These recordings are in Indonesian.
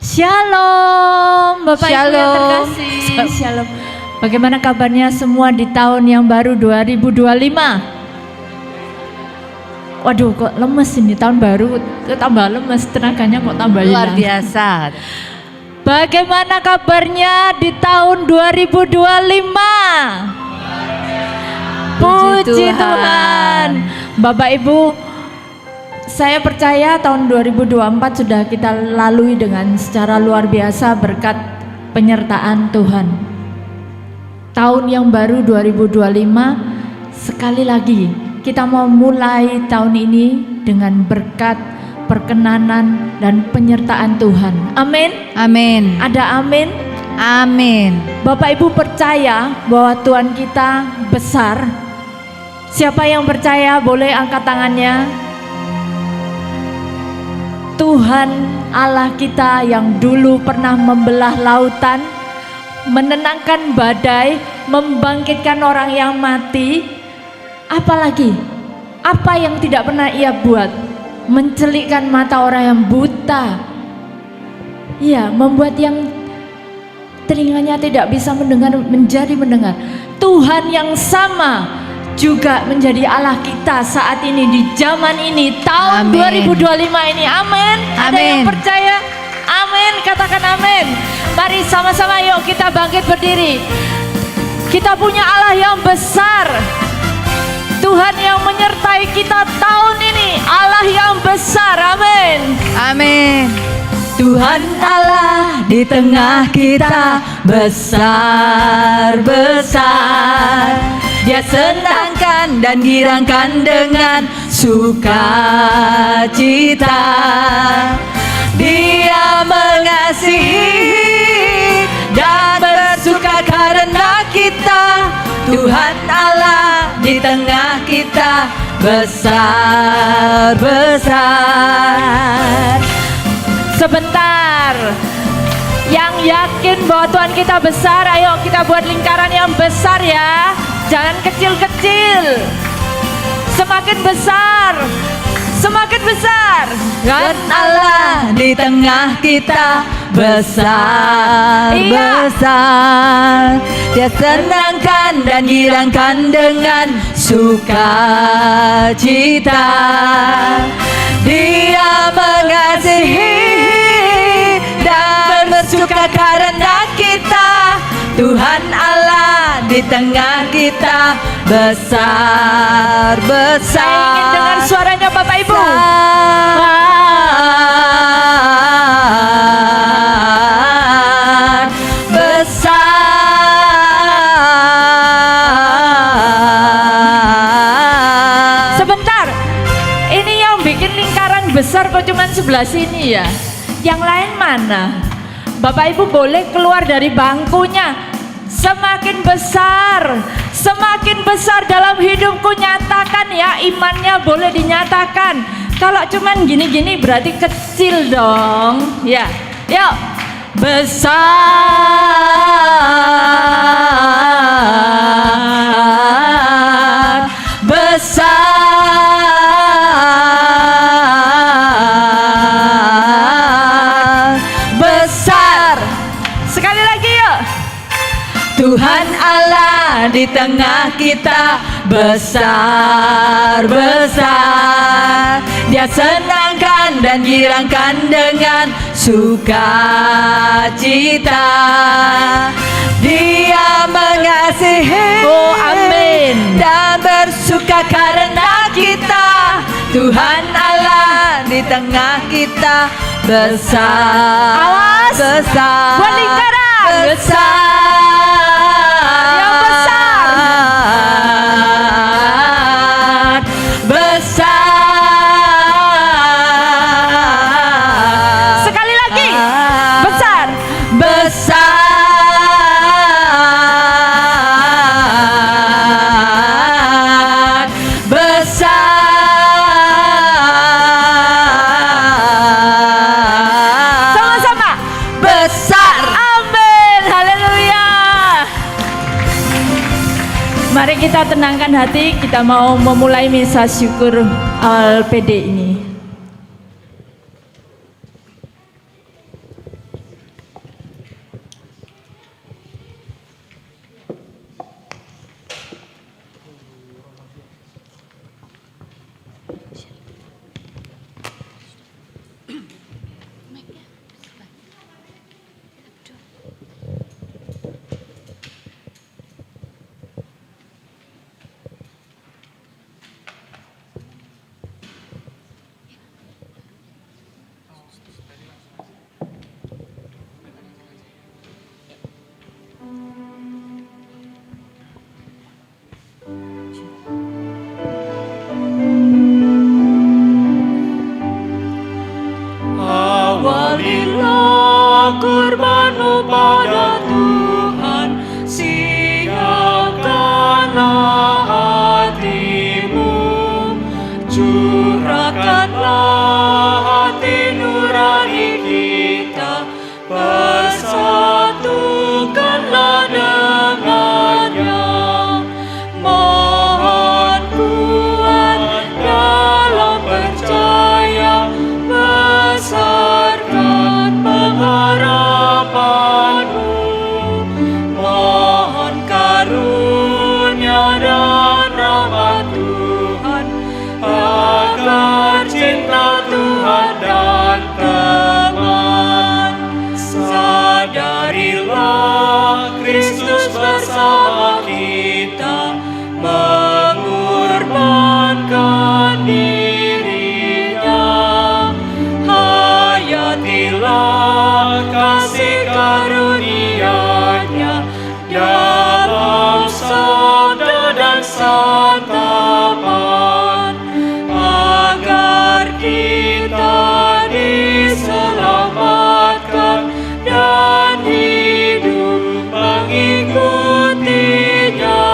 Shalom, Bapak Ibu yang terkasih. Shalom. Bagaimana kabarnya semua di tahun yang baru 2025? Waduh, kok lemes ini tahun baru, tambah lemes, tenaganya kok tambah hilang. Luar biasa. Bagaimana kabarnya di tahun 2025? Puji Tuhan. Bapak Ibu, saya percaya tahun 2024 sudah kita lalui dengan secara luar biasa berkat penyertaan Tuhan. Tahun yang baru 2025, sekali lagi kita mau mulai tahun ini dengan berkat, perkenanan dan penyertaan Tuhan. Amin. Amin. Ada amin? Amin. Bapak Ibu percaya bahwa Tuhan kita besar? Siapa yang percaya boleh angkat tangannya. Tuhan Allah kita yang dulu pernah membelah lautan, menenangkan badai, membangkitkan orang yang mati. Apalagi, apa yang tidak pernah Ia buat? Mencelikkan mata orang yang buta. Ya, membuat yang telinganya tidak bisa mendengar menjadi mendengar. Tuhan yang sama juga menjadi Allah kita saat ini di zaman ini, tahun Amin. 2025 ini. Amin. Ada yang Amin. percaya? Amin. Katakan amin. Mari sama-sama yuk kita bangkit berdiri. Kita punya Allah yang besar, Tuhan yang menyertai kita tahun ini, Allah yang besar. Amin. Amin. Tuhan Allah di tengah kita besar-besar. Dia senangkan dan girangkan dengan sukacita. Dia mengasihi dan bersuka karena kita. Tuhan Allah di tengah kita besar-besar. Sebentar, yang yakin bahwa Tuhan kita besar, ayo kita buat lingkaran yang besar ya. Jangan kecil-kecil. Semakin besar, semakin besar. Dan Allah di tengah kita besar-besar. Dia senangkan dan girangkan dengan sukacita. Dia mengasihi dan bersuka karena kita. Tuhan Allah di tengah kita besar-besar. Saya ingin dengar suaranya Bapak Ibu. Besar. Sebentar, ini yang bikin lingkaran besar kok cuma sebelah sini ya? Yang lain mana? Bapak Ibu boleh keluar dari bangkunya. Semakin besar dalam hidupku, nyatakan ya, imannya boleh dinyatakan. Kalau cuman gini-gini berarti kecil dong. Ya, yuk. Besar, besar, besar. Sekali lagi yuk. Tuhan Allah di tengah kita besar-besar. Dia senangkan dan girangkan dengan sukacita. Dia mengasihi, Oh amin, dan bersuka karena kita. Tuhan Allah di tengah kita besar. Awas, besar, buat lingkaran. besar, Yang besar. besar. Sekali lagi, besar. Besar, besar. Sama-sama. Besar. Amin, haleluya. Mari kita tenangkan hati, kita mau memulai misa syukur awal PD ini. sembelilah kurbanmu pada Tuhan, siapkanlah hatimu, curahkanlah hati nurani kita, persatukanlah dengannya. Mohon kuat dalam percaya, besarkan pengharapanmu. Mohon karunia dan rahmat Tuhan, agar cinta Tuhan dan teman. Sadarilah Kristus bersama kita, mengorbankan dirinya. Hayatilah kasih karunia-Nya dalam sabda dan santapan, agar kita diselamatkan dan hidup mengikutinya.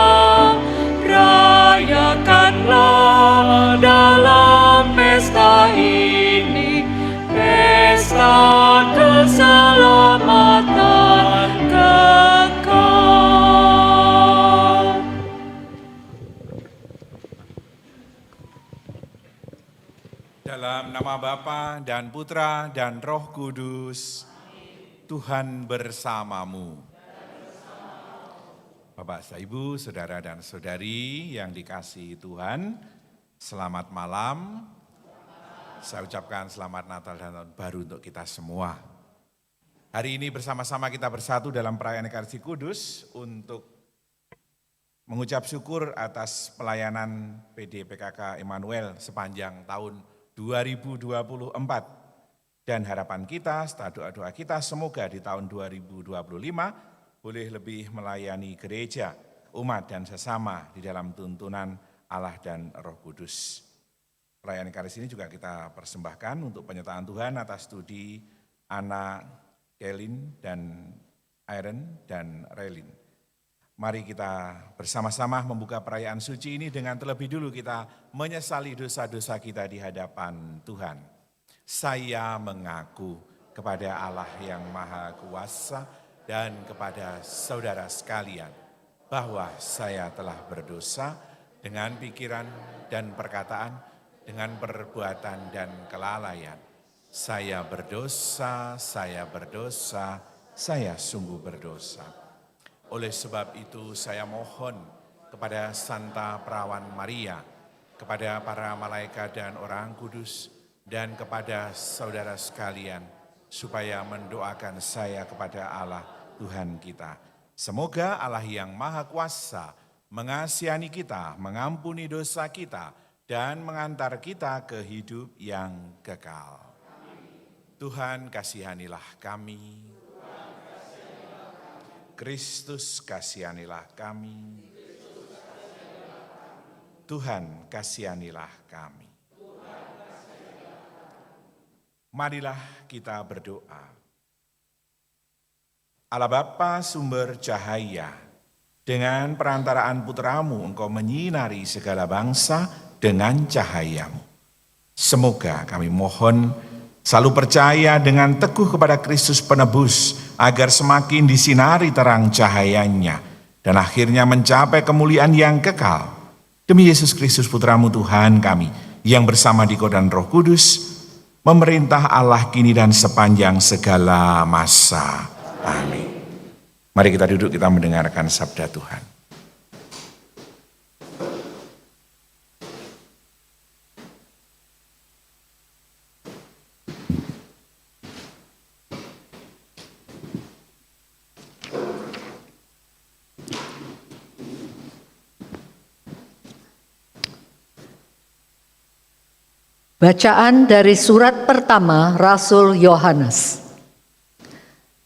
Rayakanlah dalam pesta ini, pesta keselamatan kekal. Dalam nama Bapa dan Putra dan Roh Kudus, Tuhan bersamamu. Bapak, Ibu, Saudara dan Saudari yang dikasihi Tuhan, selamat malam. Saya ucapkan selamat Natal dan Tahun Baru untuk kita semua. Hari ini bersama-sama kita bersatu dalam perayaan Ekaristi Kudus untuk mengucap syukur atas pelayanan PD PKK Immanuel sepanjang tahun 2024. Dan harapan kita, setelah doa-doa kita, semoga di tahun 2025 boleh lebih melayani gereja, umat dan sesama di dalam tuntunan Allah dan Roh Kudus. Perayaan Ekaristi ini juga kita persembahkan untuk penyertaan Tuhan atas studi anak Kelin dan Iron dan Relin. Mari kita bersama-sama membuka perayaan suci ini dengan terlebih dulu kita menyesali dosa-dosa kita di hadapan Tuhan. Saya mengaku kepada Allah yang Maha Kuasa dan kepada saudara sekalian bahwa saya telah berdosa dengan pikiran dan perkataan, dengan perbuatan dan kelalaian. Saya berdosa, saya sungguh berdosa. Oleh sebab itu saya mohon kepada Santa Perawan Maria, kepada para malaikat dan orang kudus, dan kepada saudara sekalian, supaya mendoakan saya kepada Allah Tuhan kita. Semoga Allah yang Maha Kuasa mengasihani kita, mengampuni dosa kita, dan mengantar kita ke hidup yang kekal. Tuhan kasihanilah kami. Kristus kasihanilah kami. Tuhan kasihanilah kami. Marilah kita berdoa. Allah Bapa sumber cahaya, dengan perantaraan putra-Mu Engkau menyinari segala bangsa dengan cahaya-Mu. Semoga kami mohon selalu percaya dengan teguh kepada Kristus penebus, agar semakin disinari terang cahayanya, dan akhirnya mencapai kemuliaan yang kekal. Demi Yesus Kristus Putra-Mu Tuhan kami, yang bersama Dikau dan Roh Kudus, memerintah Allah kini dan sepanjang segala masa. Amin. Mari kita duduk, kita mendengarkan sabda Tuhan. Bacaan dari surat pertama Rasul Yohanes.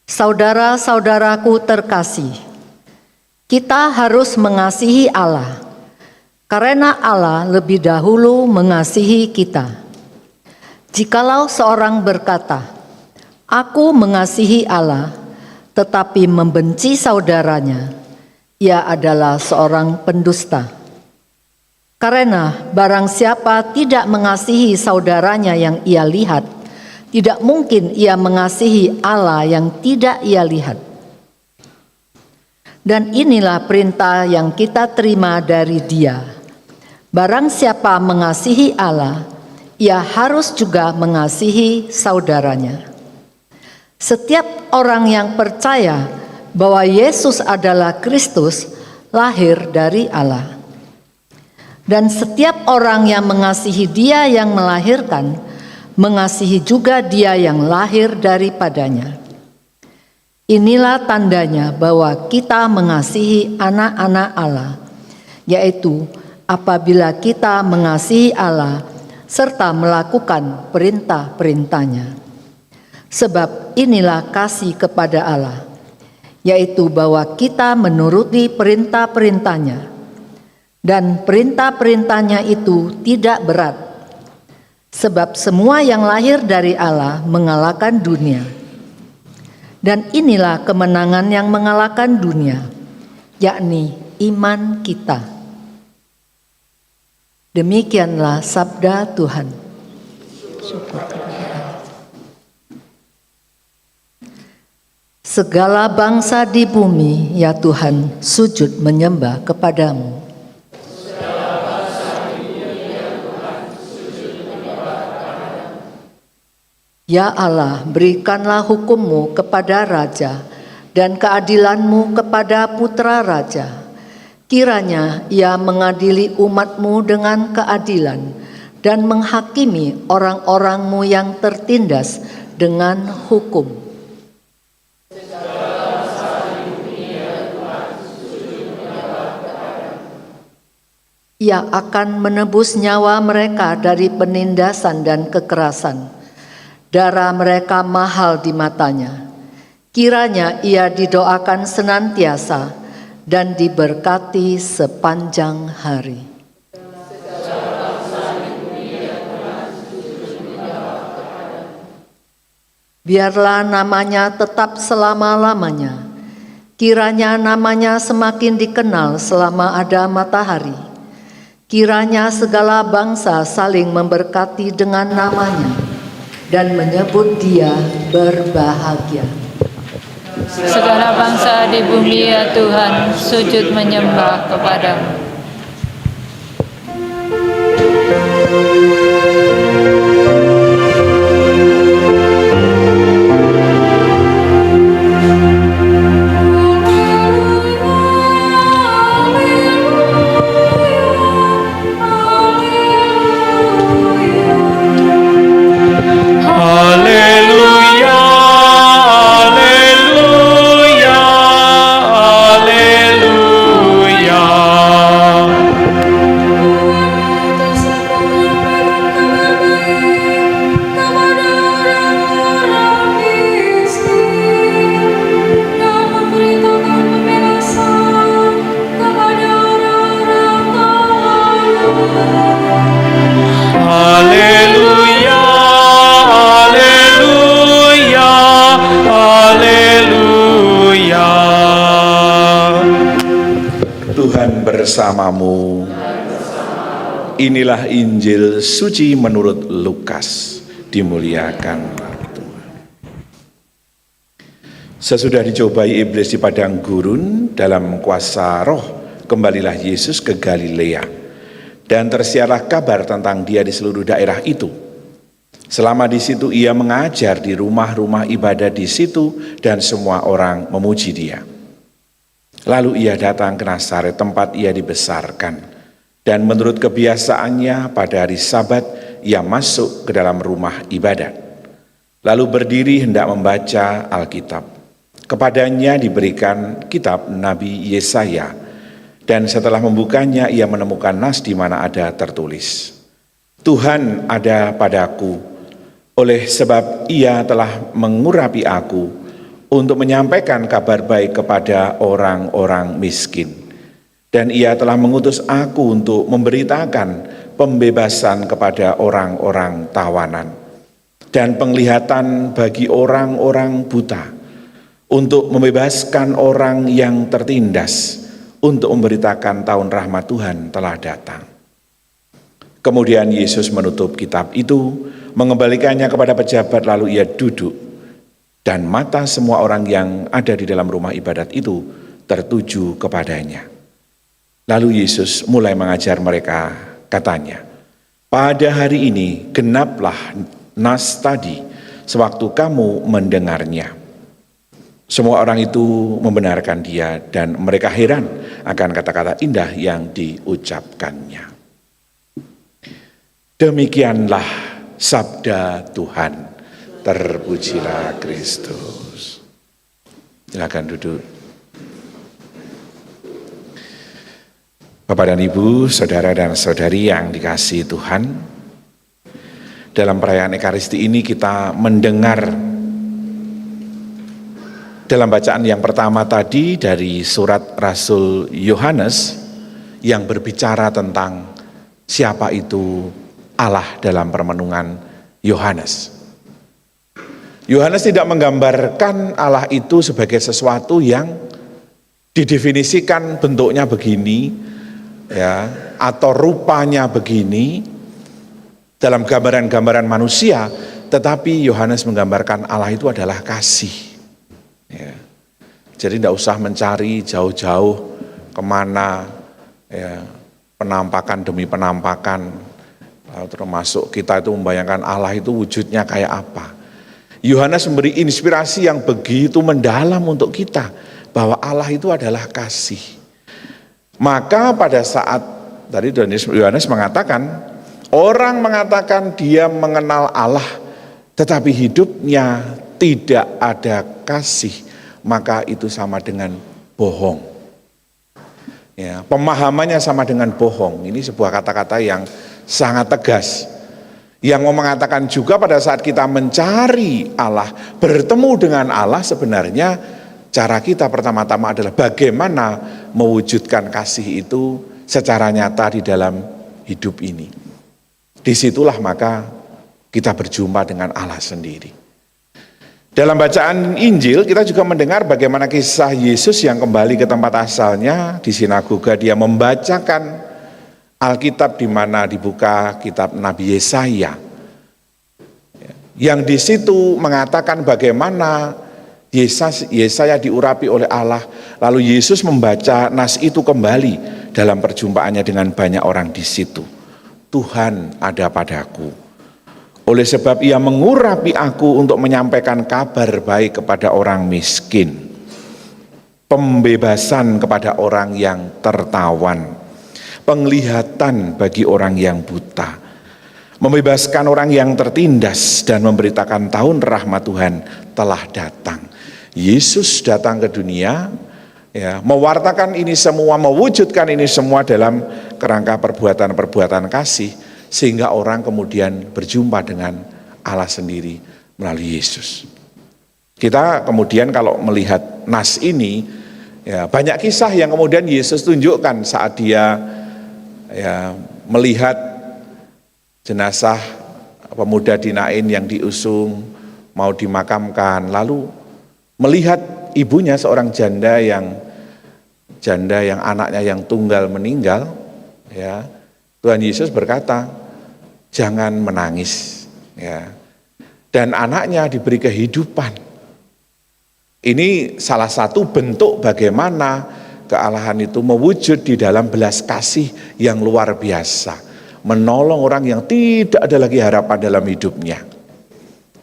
Saudara-saudaraku terkasih, kita harus mengasihi Allah, karena Allah lebih dahulu mengasihi kita. Jikalau seorang berkata, Aku mengasihi Allah, tetapi membenci saudaranya, ia adalah seorang pendusta. Karena barang siapa tidak mengasihi saudaranya yang ia lihat, tidak mungkin ia mengasihi Allah yang tidak ia lihat. Dan inilah perintah yang kita terima dari Dia. Barang siapa mengasihi Allah, ia harus juga mengasihi saudaranya. Setiap orang yang percaya bahwa Yesus adalah Kristus lahir dari Allah. Dan setiap orang yang mengasihi Dia yang melahirkan, mengasihi juga Dia yang lahir daripadanya. Inilah tandanya bahwa kita mengasihi anak-anak Allah, yaitu apabila kita mengasihi Allah serta melakukan perintah-perintahnya. Sebab inilah kasih kepada Allah, yaitu bahwa kita menuruti perintah-perintahnya. Dan perintah-perintahnya itu tidak berat, sebab semua yang lahir dari Allah mengalahkan dunia. Dan inilah kemenangan yang mengalahkan dunia, yakni iman kita. Demikianlah sabda Tuhan. Syukur kepada Allah. Segala bangsa di bumi, ya Tuhan, sujud menyembah kepadamu. Ya Allah, berikanlah hukum-Mu kepada raja dan keadilan-Mu kepada putra raja. Kiranya ia mengadili umat-Mu dengan keadilan dan menghakimi orang-orang-Mu yang tertindas dengan hukum. Ia akan menebus nyawa mereka dari penindasan dan kekerasan. Darah mereka mahal di matanya. Kiranya ia didoakan senantiasa dan diberkati sepanjang hari. Biarlah namanya tetap selama-lamanya. Kiranya namanya semakin dikenal selama ada matahari. Kiranya segala bangsa saling memberkati dengan namanya dan menyebut Dia berbahagia. Segala bangsa di bumi, ya Tuhan, sujud menyembah kepadamu. Bersamamu. Inilah Injil suci menurut Lukas. Dimuliakan Tuhan. Sesudah dicobai iblis di padang gurun dalam kuasa roh, kembalilah Yesus ke Galilea. Dan tersiarlah kabar tentang Dia di seluruh daerah itu. Selama di situ ia mengajar di rumah-rumah ibadah di situ dan semua orang memuji Dia. Lalu ia datang ke Nazaret tempat ia dibesarkan. Dan menurut kebiasaannya pada hari Sabat ia masuk ke dalam rumah ibadat. Lalu berdiri hendak membaca Alkitab. Kepadanya diberikan kitab Nabi Yesaya. Dan setelah membukanya ia menemukan nas di mana ada tertulis, Tuhan ada padaku, oleh sebab Ia telah mengurapi aku untuk menyampaikan kabar baik kepada orang-orang miskin. Dan Ia telah mengutus aku untuk memberitakan pembebasan kepada orang-orang tawanan dan penglihatan bagi orang-orang buta, untuk membebaskan orang yang tertindas, untuk memberitakan tahun rahmat Tuhan telah datang. Kemudian Yesus menutup kitab itu, mengembalikannya kepada pejabat, lalu ia duduk, dan mata semua orang yang ada di dalam rumah ibadat itu tertuju kepadanya. Lalu Yesus mulai mengajar mereka, katanya, pada hari ini genaplah nas tadi sewaktu kamu mendengarnya. Semua orang itu membenarkan dia dan mereka heran akan kata-kata indah yang diucapkannya. Demikianlah sabda Tuhan. Terpujilah Kristus. Silakan duduk. Bapak dan Ibu, saudara dan saudari yang dikasihi Tuhan, dalam perayaan Ekaristi ini kita mendengar dalam bacaan yang pertama tadi dari surat Rasul Yohanes yang berbicara tentang siapa itu Allah dalam permenungan Yohanes. Yohanes tidak menggambarkan Allah itu sebagai sesuatu yang didefinisikan bentuknya begini, ya, atau rupanya begini dalam gambaran-gambaran manusia, tetapi Yohanes menggambarkan Allah itu adalah kasih. Ya. Jadi tidak usah mencari jauh-jauh kemana, ya, penampakan demi penampakan, termasuk kita itu membayangkan Allah itu wujudnya kayak apa. Yohanes memberi inspirasi yang begitu mendalam untuk kita, bahwa Allah itu adalah kasih. Maka pada saat tadi Yohanes mengatakan, orang mengatakan dia mengenal Allah, tetapi hidupnya tidak ada kasih, maka itu sama dengan bohong. Ya, pemahamannya sama dengan bohong. Ini sebuah kata-kata yang sangat tegas. Yang mau mengatakan juga pada saat kita mencari Allah, bertemu dengan Allah, sebenarnya cara kita pertama-tama adalah bagaimana mewujudkan kasih itu secara nyata di dalam hidup ini. Disitulah maka kita berjumpa dengan Allah sendiri. Dalam bacaan Injil kita juga mendengar bagaimana kisah Yesus yang kembali ke tempat asalnya di sinagoga. Dia membacakan Alkitab di mana dibuka kitab Nabi Yesaya, yang di situ mengatakan bagaimana Yesaya diurapi oleh Allah. Lalu Yesus membaca nas itu kembali dalam perjumpaannya dengan banyak orang di situ. Tuhan ada padaku, oleh sebab ia mengurapi aku untuk menyampaikan kabar baik kepada orang miskin, pembebasan kepada orang yang tertawan, penglihatan bagi orang yang buta, membebaskan orang yang tertindas, dan memberitakan tahun rahmat Tuhan telah datang. Yesus datang ke dunia, ya, mewartakan ini semua, mewujudkan ini semua dalam kerangka perbuatan-perbuatan kasih, sehingga orang kemudian berjumpa dengan Allah sendiri melalui Yesus. Kita kemudian kalau melihat nas ini, ya, banyak kisah yang kemudian Yesus tunjukkan saat dia, ya, melihat jenazah pemuda di Nain yang diusung mau dimakamkan, lalu melihat ibunya seorang janda yang anaknya yang tunggal meninggal, ya, Tuhan Yesus berkata, jangan menangis, ya, dan anaknya diberi kehidupan. Ini salah satu bentuk bagaimana kealahan itu mewujud di dalam belas kasih yang luar biasa, menolong orang yang tidak ada lagi harapan dalam hidupnya.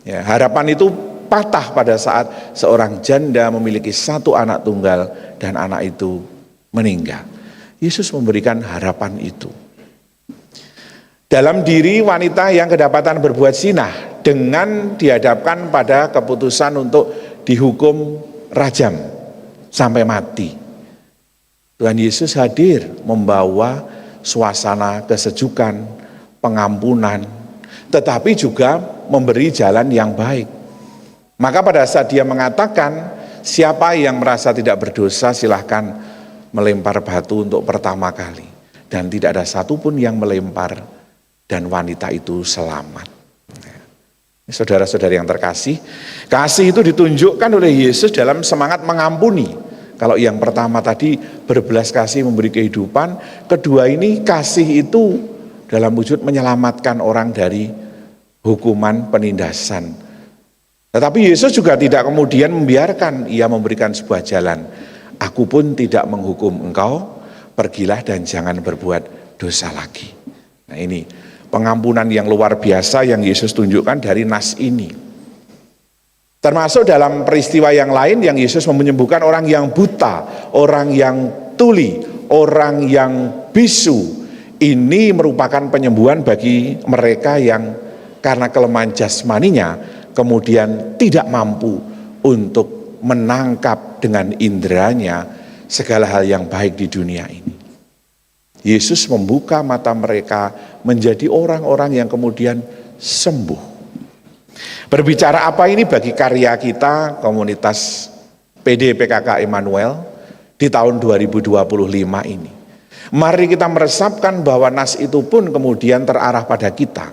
Ya, harapan itu patah pada saat seorang janda memiliki satu anak tunggal dan anak itu meninggal. Yesus memberikan harapan itu. Dalam diri wanita yang kedapatan berbuat zina dengan dihadapkan pada keputusan untuk dihukum rajam sampai mati. Tuhan Yesus hadir membawa suasana kesejukan, pengampunan, tetapi juga memberi jalan yang baik. Maka pada saat dia mengatakan, siapa yang merasa tidak berdosa silahkan melempar batu untuk pertama kali. Dan tidak ada satupun yang melempar, dan wanita itu selamat. Saudara-saudari yang terkasih, kasih itu ditunjukkan oleh Yesus dalam semangat mengampuni. Kalau yang pertama tadi berbelas kasih memberi kehidupan, kedua ini kasih itu dalam wujud menyelamatkan orang dari hukuman penindasan. Tetapi Yesus juga tidak kemudian membiarkan, ia memberikan sebuah jalan. Aku pun tidak menghukum engkau, pergilah dan jangan berbuat dosa lagi. Nah ini pengampunan yang luar biasa yang Yesus tunjukkan dari nas ini. Termasuk dalam peristiwa yang lain yang Yesus menyembuhkan orang yang buta, orang yang tuli, orang yang bisu. Ini merupakan penyembuhan bagi mereka yang karena kelemahan jasmaninya kemudian tidak mampu untuk menangkap dengan inderanya segala hal yang baik di dunia ini. Yesus membuka mata mereka menjadi orang-orang yang kemudian sembuh. Berbicara apa ini bagi karya kita komunitas PD PKK Immanuel di tahun 2025 ini. Mari kita meresapkan bahwa nas itu pun kemudian terarah pada kita.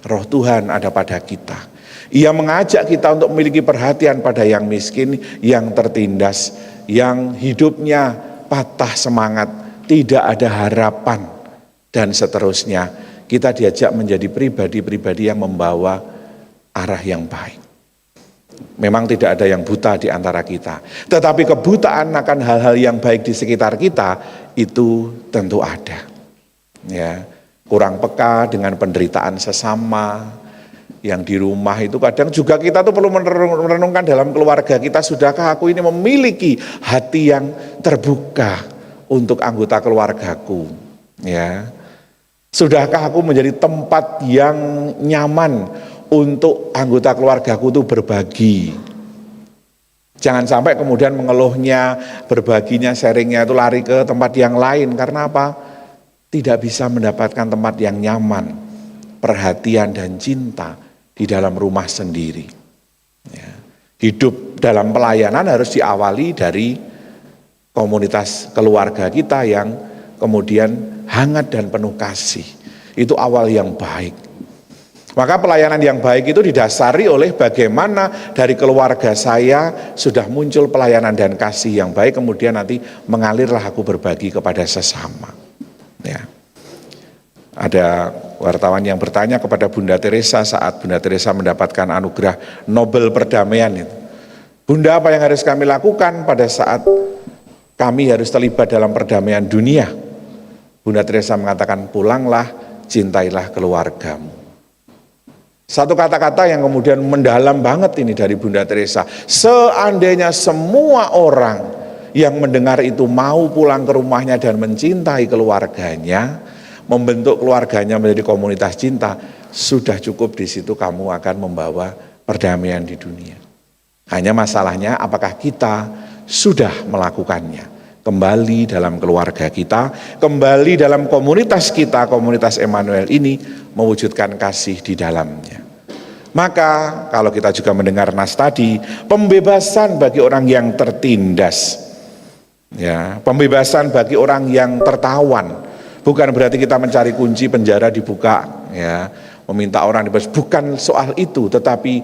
Roh Tuhan ada pada kita. Ia mengajak kita untuk memiliki perhatian pada yang miskin, yang tertindas, yang hidupnya patah semangat, tidak ada harapan, dan seterusnya. Kita diajak menjadi pribadi-pribadi yang membawa arah yang baik. Memang tidak ada yang buta di antara kita, tetapi kebutaan akan hal-hal yang baik di sekitar kita itu tentu ada. Ya, kurang peka dengan penderitaan sesama, yang di rumah itu kadang juga kita tuh perlu merenungkan dalam keluarga kita, sudahkah aku ini memiliki hati yang terbuka untuk anggota keluargaku, ya. Sudahkah aku menjadi tempat yang nyaman untuk anggota keluargaku itu berbagi. Jangan sampai kemudian mengeluhnya, berbaginya, sharingnya itu lari ke tempat yang lain. Karena apa? Tidak bisa mendapatkan tempat yang nyaman, perhatian dan cinta di dalam rumah sendiri. Ya. Hidup dalam pelayanan harus diawali dari komunitas keluarga kita yang kemudian hangat dan penuh kasih. Itu awal yang baik. Maka pelayanan yang baik itu didasari oleh bagaimana dari keluarga saya sudah muncul pelayanan dan kasih yang baik, kemudian nanti mengalirlah aku berbagi kepada sesama. Ya. Ada wartawan yang bertanya kepada Bunda Teresa saat Bunda Teresa mendapatkan anugerah Nobel Perdamaian itu. Bunda, apa yang harus kami lakukan pada saat kami harus terlibat dalam perdamaian dunia? Bunda Teresa mengatakan, pulanglah, cintailah keluargamu. Satu kata-kata yang kemudian mendalam banget ini dari Bunda Teresa. Seandainya semua orang yang mendengar itu mau pulang ke rumahnya dan mencintai keluarganya, membentuk keluarganya menjadi komunitas cinta, sudah cukup di situ kamu akan membawa perdamaian di dunia. Hanya masalahnya apakah kita sudah melakukannya. Kembali dalam keluarga kita, kembali dalam komunitas kita, komunitas Immanuel ini mewujudkan kasih di dalamnya. Maka kalau kita juga mendengar nas tadi, pembebasan bagi orang yang tertindas, ya, pembebasan bagi orang yang tertawan, bukan berarti kita mencari kunci penjara dibuka, ya, meminta orang dibebas, bukan soal itu, tetapi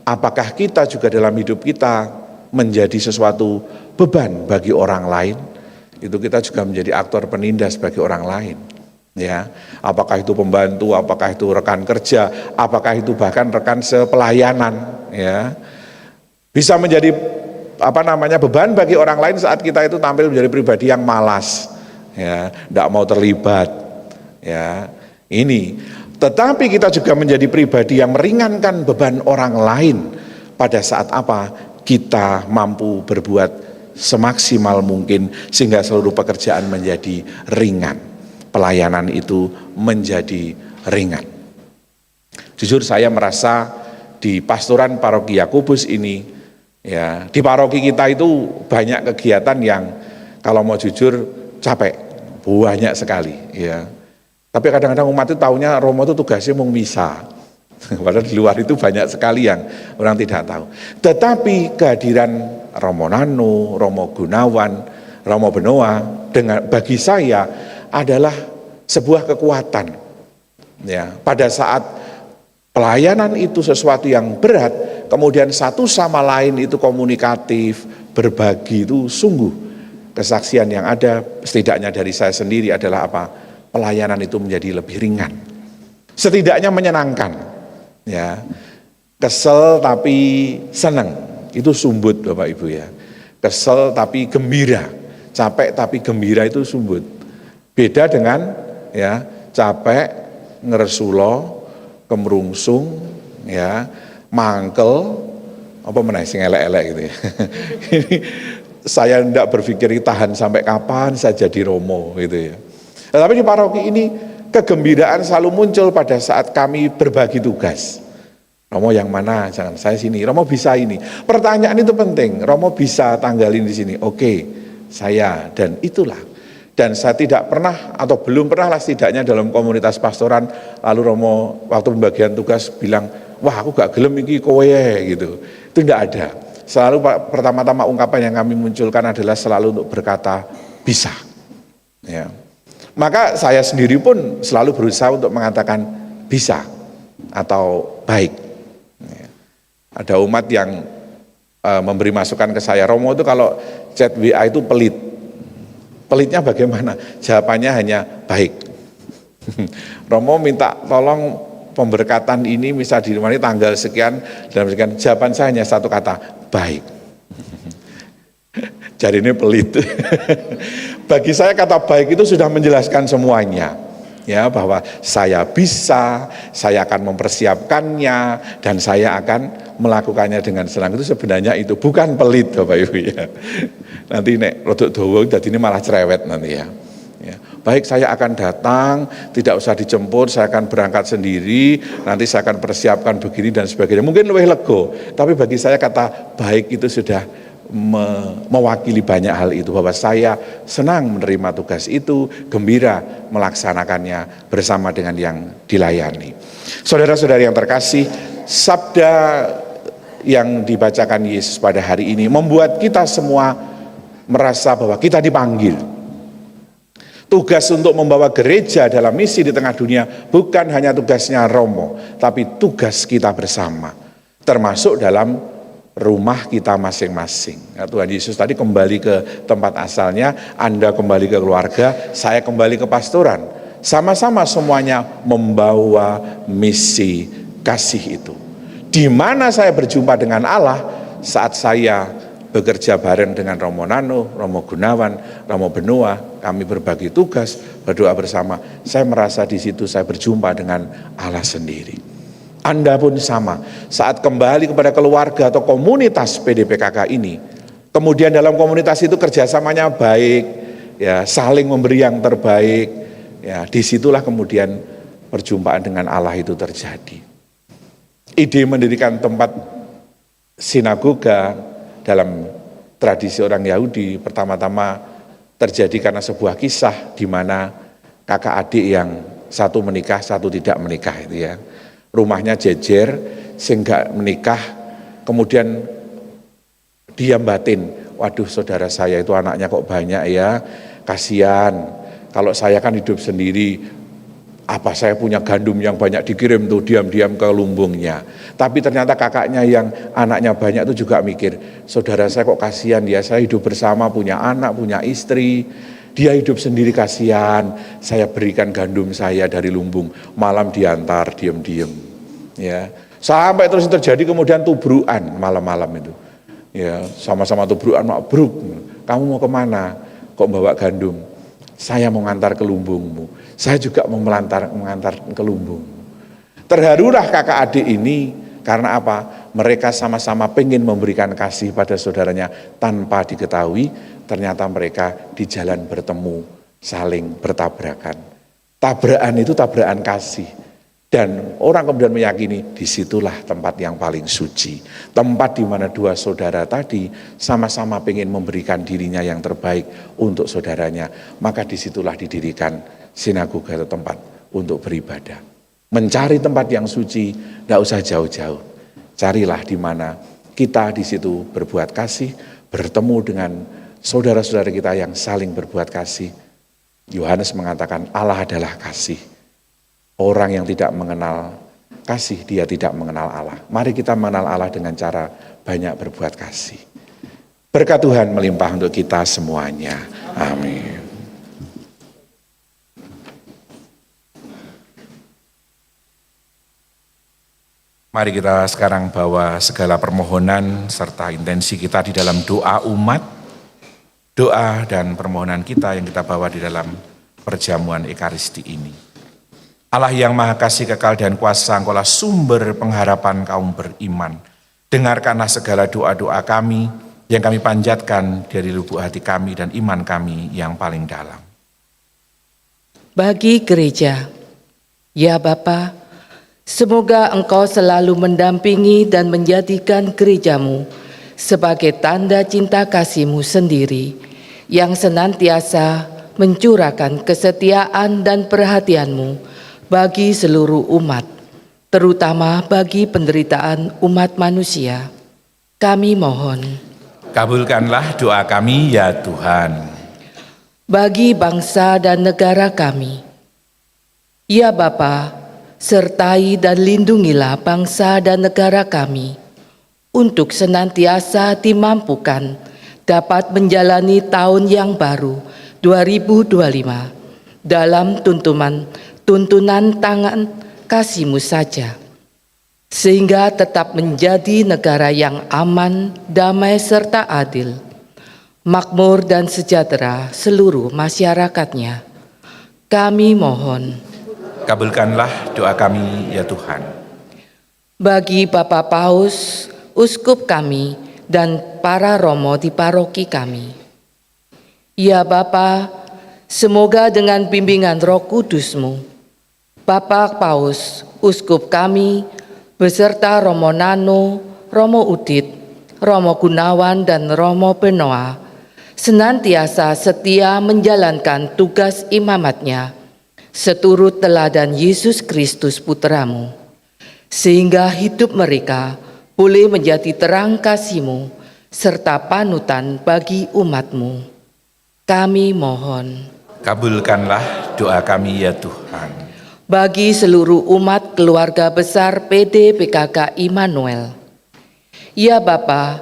apakah kita juga dalam hidup kita menjadi sesuatu beban bagi orang lain, itu kita juga menjadi aktor penindas bagi orang lain. Ya, apakah itu pembantu, apakah itu rekan kerja, apakah itu bahkan rekan sepelayanan, ya, bisa menjadi beban bagi orang lain saat kita itu tampil menjadi pribadi yang malas, ya, tidak mau terlibat, ya, ini. Tetapi kita juga menjadi pribadi yang meringankan beban orang lain pada saat apa? Kita mampu berbuat semaksimal mungkin sehingga seluruh pekerjaan menjadi ringan. Pelayanan itu menjadi ringan. Jujur saya merasa di pastoran paroki Yakobus ini, ya, di paroki kita itu banyak kegiatan yang kalau mau jujur capek, banyak sekali, ya. Tapi kadang-kadang umat itu taunya Romo itu tugasnya mau misa. Padahal di luar itu banyak sekali yang orang tidak tahu. Tetapi kehadiran Romo Nano, Romo Gunawan, Romo Benoa bagi saya adalah sebuah kekuatan. Ya, pada saat pelayanan itu sesuatu yang berat, kemudian satu sama lain itu komunikatif, berbagi, itu sungguh kesaksian yang ada setidaknya dari saya sendiri adalah apa? Pelayanan itu menjadi lebih ringan. Setidaknya menyenangkan. Ya. Kesel tapi senang. Itu sumbut Bapak Ibu ya. Kesel tapi gembira. Capek tapi gembira itu sumbut. Beda dengan ya, capek, ngeresulo, kemerungsung, ya, mangkel, apa meneh sing elek-elek gitu ya. Ini saya tidak berpikir tahan sampai kapan saya jadi romo gitu ya. Tapi di paroki ini kegembiraan selalu muncul pada saat kami berbagi tugas. Romo yang mana? Jangan saya sini. Romo bisa ini. Pertanyaan itu penting. Romo bisa tanggalin di sini. Oke, saya dan itulah. Dan saya tidak pernah atau belum pernah lah setidaknya dalam komunitas pastoran lalu Romo waktu pembagian tugas bilang, wah aku gak gelem iki kowe gitu. Itu tidak ada. Selalu pertama-tama ungkapan yang kami munculkan adalah selalu untuk berkata bisa. Ya. Maka saya sendiri pun selalu berusaha untuk mengatakan bisa atau baik. Ya. Ada umat yang memberi masukan ke saya, Romo itu kalau chat WA itu pelit. Pelitnya bagaimana? Jawabannya hanya baik. Romo minta tolong pemberkatan ini misal di rumah ini tanggal sekian, dalam sekian, jawaban saya hanya satu kata, baik. Jadi ini pelit. Bagi saya kata baik itu sudah menjelaskan semuanya. Ya, bahwa saya bisa, saya akan mempersiapkannya, dan saya akan melakukannya dengan senang. Itu sebenarnya itu bukan pelit Bapak Ibu ya. Nanti nek rodok dawa jadi ini malah cerewet nanti ya. Ya. Baik, saya akan datang, tidak usah dijemput, saya akan berangkat sendiri, nanti saya akan persiapkan begini dan sebagainya. Mungkin lebih lego, tapi bagi saya kata baik itu sudah mewakili banyak hal itu, bahwa saya senang menerima tugas itu, gembira melaksanakannya bersama dengan yang dilayani. Saudara-saudari yang terkasih, sabda yang dibacakan Yesus pada hari ini membuat kita semua merasa bahwa kita dipanggil. Tugas untuk membawa gereja dalam misi di tengah dunia bukan hanya tugasnya Romo, tapi tugas kita bersama, termasuk dalam rumah kita masing-masing. Nah, Tuhan Yesus tadi kembali ke tempat asalnya, Anda kembali ke keluarga, saya kembali ke pastoran. Sama-sama semuanya membawa misi kasih itu. Di mana saya berjumpa dengan Allah saat saya bekerja bareng dengan Romo Nano, Romo Gunawan, Romo Benua, kami berbagi tugas, berdoa bersama. Saya merasa di situ saya berjumpa dengan Allah sendiri. Anda pun sama, saat kembali kepada keluarga atau komunitas PDPKK ini, kemudian dalam komunitas itu kerjasamanya baik, ya saling memberi yang terbaik, ya disitulah kemudian perjumpaan dengan Allah itu terjadi. Ide mendirikan tempat sinagoga dalam tradisi orang Yahudi pertama-tama terjadi karena sebuah kisah di mana kakak adik yang satu menikah, satu tidak menikah itu ya. Rumahnya jejer sehingga menikah, kemudian diam batin, waduh saudara saya itu anaknya kok banyak ya, kasihan, kalau saya kan hidup sendiri, apa saya punya gandum yang banyak dikirim tuh diam-diam ke lumbungnya. Tapi ternyata kakaknya yang anaknya banyak itu juga mikir, saudara saya kok kasihan ya, saya hidup bersama, punya anak, punya istri, dia hidup sendiri kasihan, saya berikan gandum saya dari lumbung, malam diantar diam-diam. Ya, sampai terus terjadi kemudian tubrukan malam-malam itu. Ya, sama-sama tubrukan, mabruk. Kamu mau kemana? Kok bawa gandum? Saya mau ngantar ke lumbungmu. Saya juga mau mengantar ke lumbungmu. Terharulah kakak adik ini karena apa? Mereka sama-sama pengen memberikan kasih pada saudaranya tanpa diketahui. Ternyata mereka di jalan bertemu, saling bertabrakan. Tabrakan itu tabrakan kasih. Dan orang kemudian meyakini disitulah tempat yang paling suci. Tempat di mana dua saudara tadi sama-sama pengen memberikan dirinya yang terbaik untuk saudaranya. Maka disitulah didirikan sinagoga atau tempat untuk beribadah. Mencari tempat yang suci, tidak usah jauh-jauh. Carilah di mana kita di situ berbuat kasih, bertemu dengan saudara-saudara kita yang saling berbuat kasih. Yohanes mengatakan Allah adalah kasih. Orang yang tidak mengenal kasih, dia tidak mengenal Allah. Mari kita mengenal Allah dengan cara banyak berbuat kasih. Berkat Tuhan melimpah untuk kita semuanya. Amin. Mari kita sekarang bawa segala permohonan serta intensi kita di dalam doa umat, doa dan permohonan kita yang kita bawa di dalam perjamuan Ekaristi ini. Allah yang Maha Kasih, kekal dan kuasa, Engkaulah sumber pengharapan kaum beriman. Dengarkanlah segala doa-doa kami yang kami panjatkan dari lubuk hati kami dan iman kami yang paling dalam. Bagi gereja, ya Bapa, semoga Engkau selalu mendampingi dan menjadikan gerejamu sebagai tanda cinta kasih-Mu sendiri yang senantiasa mencurahkan kesetiaan dan perhatian-Mu bagi seluruh umat, terutama bagi penderitaan umat manusia. Kami mohon, Kabulkanlah doa kami ya Tuhan. bagi bangsa dan negara kami, ya Bapa, sertai dan lindungilah bangsa dan negara kami untuk senantiasa dimampukan dapat menjalani tahun yang baru 2025 dalam tuntunan tangan kasih-Mu saja, sehingga tetap menjadi negara yang aman, damai serta adil, makmur dan sejahtera seluruh masyarakatnya. Kami mohon, Kabulkanlah doa kami ya Tuhan. bagi Bapak Paus, uskup kami, dan para romo di paroki kami. Ya Bapa, semoga dengan bimbingan Roh Kudus-Mu, Bapak Paus, uskup kami, beserta Romo Nano, Romo Udit, Romo Gunawan, dan Romo Benoa, senantiasa setia menjalankan tugas imamatnya, seturut teladan Yesus Kristus Putra-Mu, sehingga hidup mereka boleh menjadi terang kasih-Mu, serta panutan bagi umat-Mu. Kami mohon, Kabulkanlah doa kami ya Tuhan. bagi seluruh umat keluarga besar PD PKK Immanuel. Ya Bapa,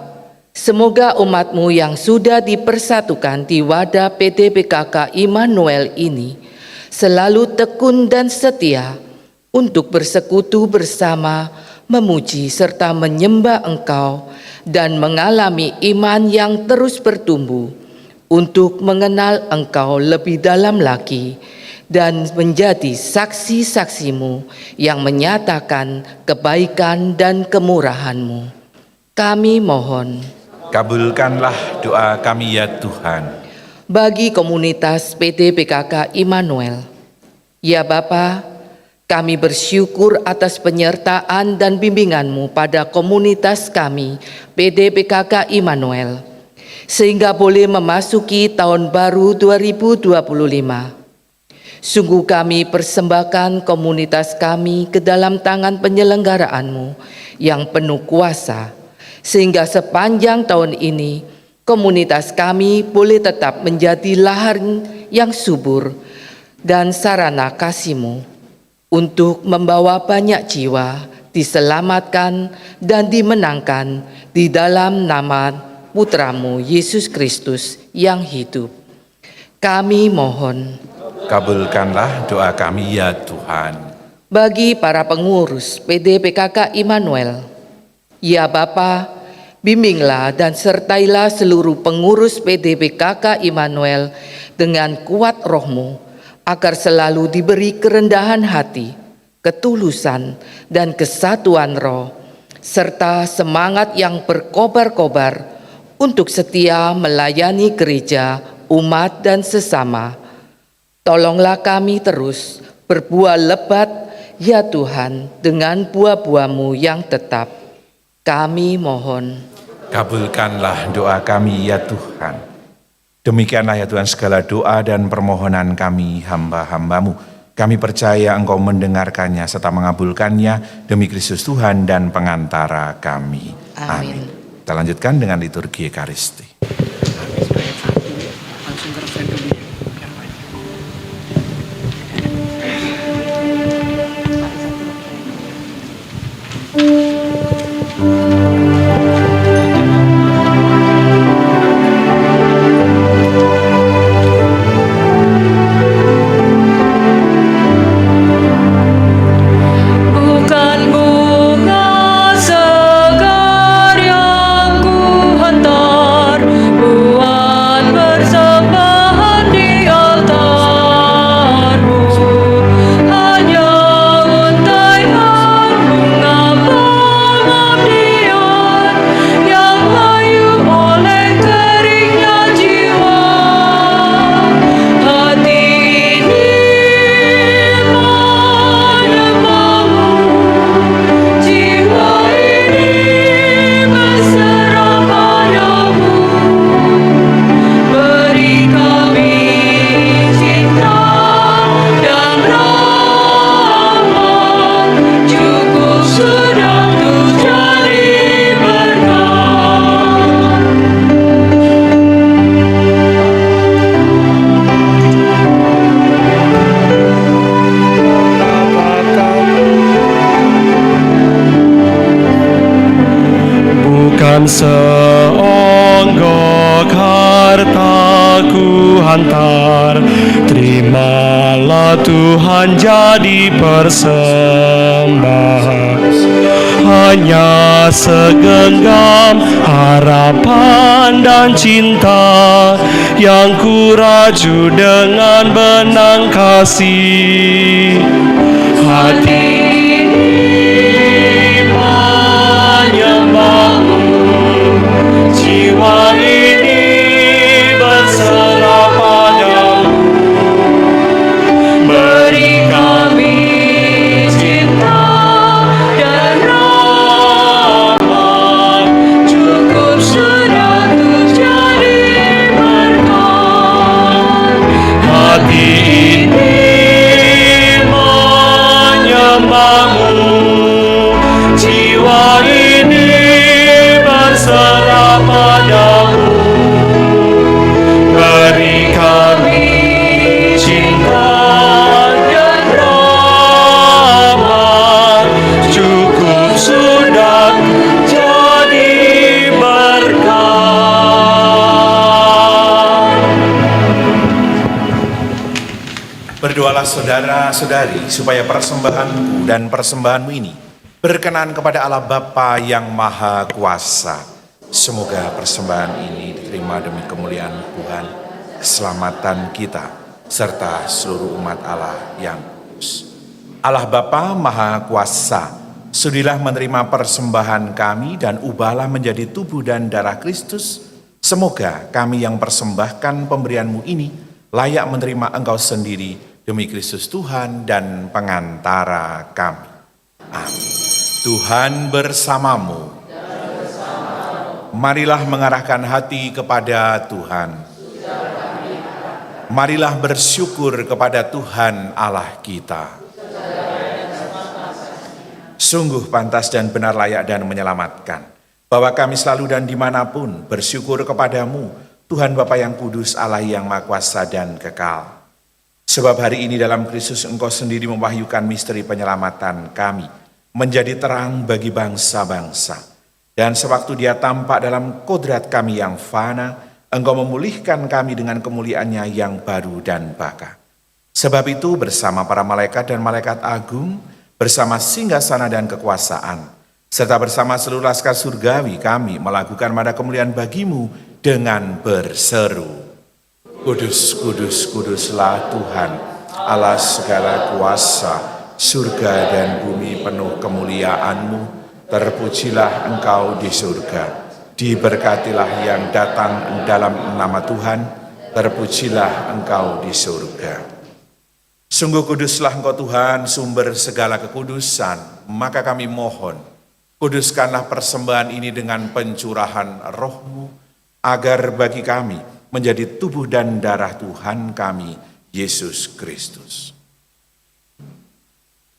semoga umat-Mu yang sudah dipersatukan di wadah PD PKK Immanuel ini selalu tekun dan setia untuk bersekutu bersama, memuji serta menyembah Engkau dan mengalami iman yang terus bertumbuh untuk mengenal Engkau lebih dalam lagi dan menjadi saksi-saksi-Mu yang menyatakan kebaikan dan kemurahan-Mu. Kami mohon, Kabulkanlah doa kami ya Tuhan. bagi komunitas PD PKK Immanuel. Ya Bapa, kami bersyukur atas penyertaan dan bimbingan-Mu pada komunitas kami PD PKK Immanuel, sehingga boleh memasuki tahun baru 2025. Sungguh kami persembahkan komunitas kami ke dalam tangan penyelenggaraan-Mu yang penuh kuasa, sehingga sepanjang tahun ini komunitas kami boleh tetap menjadi lahan yang subur dan sarana kasih-Mu untuk membawa banyak jiwa diselamatkan dan dimenangkan di dalam nama Putra-Mu Yesus Kristus yang hidup. Kami mohon, Kabulkanlah doa kami ya Tuhan. bagi para pengurus PD PKK Immanuel. Ya Bapa, bimbinglah dan sertailah seluruh pengurus PD PKK Immanuel dengan kuat Roh-Mu, agar selalu diberi kerendahan hati, ketulusan, dan kesatuan roh, serta semangat yang berkobar-kobar untuk setia melayani gereja, umat, dan sesama. Tolonglah kami terus berbuah lebat, ya Tuhan, dengan buah-buah-Mu yang tetap. Kami mohon, Kabulkanlah doa kami ya Tuhan. Demikianlah ya Tuhan segala doa dan permohonan kami hamba-hamba-Mu. Kami percaya Engkau mendengarkannya serta mengabulkannya demi Kristus Tuhan dan pengantara kami. Amin. Kita lanjutkan dengan liturgi Ekaristi. Jakarta ku hantar, terimalah Tuhan jadi persembahan. Hanya segenggam harapan dan cinta yang ku raju dengan benang kasih. Hati ini menyembahmu, jiwa ini berserah padamu. Beri kami cinta dan rahmat, cukup sudah untuk jadi berkat. Hati ini menyembahmu, jiwa ini berserah padamu. Beri kami cinta dan rahmat, cukup sudah jadi berkat. Berdoalah saudara-saudari supaya persembahanku dan persembahanmu ini berkenan kepada Allah Bapa yang Maha Kuasa. Semoga persembahan ini diterima demi kemuliaan Tuhan, keselamatan kita, serta seluruh umat Allah yang kudus. Allah Bapa Maha Kuasa, sudilah menerima persembahan kami dan ubahlah menjadi tubuh dan darah Kristus. Semoga kami yang persembahkan pemberianmu ini layak menerima Engkau sendiri demi Kristus Tuhan dan pengantara kami. Amin. Tuhan bersamamu. Marilah mengarahkan hati kepada Tuhan. Marilah bersyukur kepada Tuhan Allah kita. Sungguh pantas dan benar, layak dan menyelamatkan, bahwa kami selalu dan dimanapun bersyukur kepadamu, Tuhan Bapa yang kudus, Allah yang Maha Kuasa dan kekal. Sebab hari ini dalam Kristus Engkau sendiri mewahyukan misteri penyelamatan kami, menjadi terang bagi bangsa-bangsa. Dan sewaktu Dia tampak dalam kodrat kami yang fana, Engkau memulihkan kami dengan kemuliaannya yang baru dan baka. Sebab itu bersama para malaikat dan malaikat agung, bersama singgasana dan kekuasaan, serta bersama seluruh laskar surgawi kami melakukan mada kemuliaan bagimu dengan berseru, Kudus, kudus, kuduslah Tuhan, Allah segala kuasa, surga dan bumi penuh kemuliaan-Mu. Terpujilah Engkau di surga, diberkatilah yang datang dalam nama Tuhan, terpujilah Engkau di surga. Sungguh kuduslah Engkau Tuhan, sumber segala kekudusan, maka kami mohon, kuduskanlah persembahan ini dengan pencurahan Roh-Mu, agar bagi kami menjadi tubuh dan darah Tuhan kami, Yesus Kristus.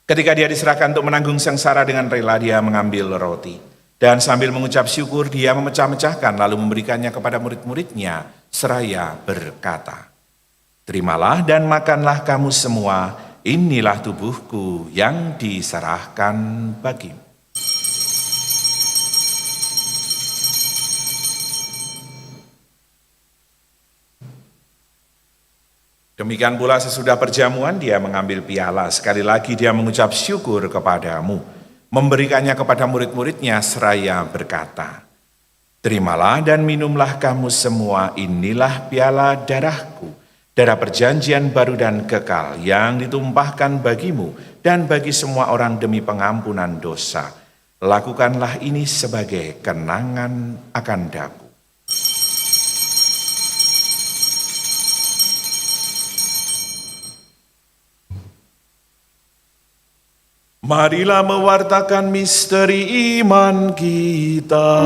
Ketika Dia diserahkan untuk menanggung sengsara dengan rela, Dia mengambil roti. Dan sambil mengucap syukur, Dia memecah-mecahkan lalu memberikannya kepada murid-muridnya, seraya berkata, Terimalah dan makanlah kamu semua, inilah tubuhku yang diserahkan bagimu. Demikian pula sesudah perjamuan Dia mengambil piala, sekali lagi Dia mengucap syukur kepadamu, memberikannya kepada murid-muridnya seraya berkata, Terimalah dan minumlah kamu semua, inilah piala darahku, darah perjanjian baru dan kekal yang ditumpahkan bagimu dan bagi semua orang demi pengampunan dosa. Lakukanlah ini sebagai kenangan akan daku. Marilah mewartakan misteri iman kita.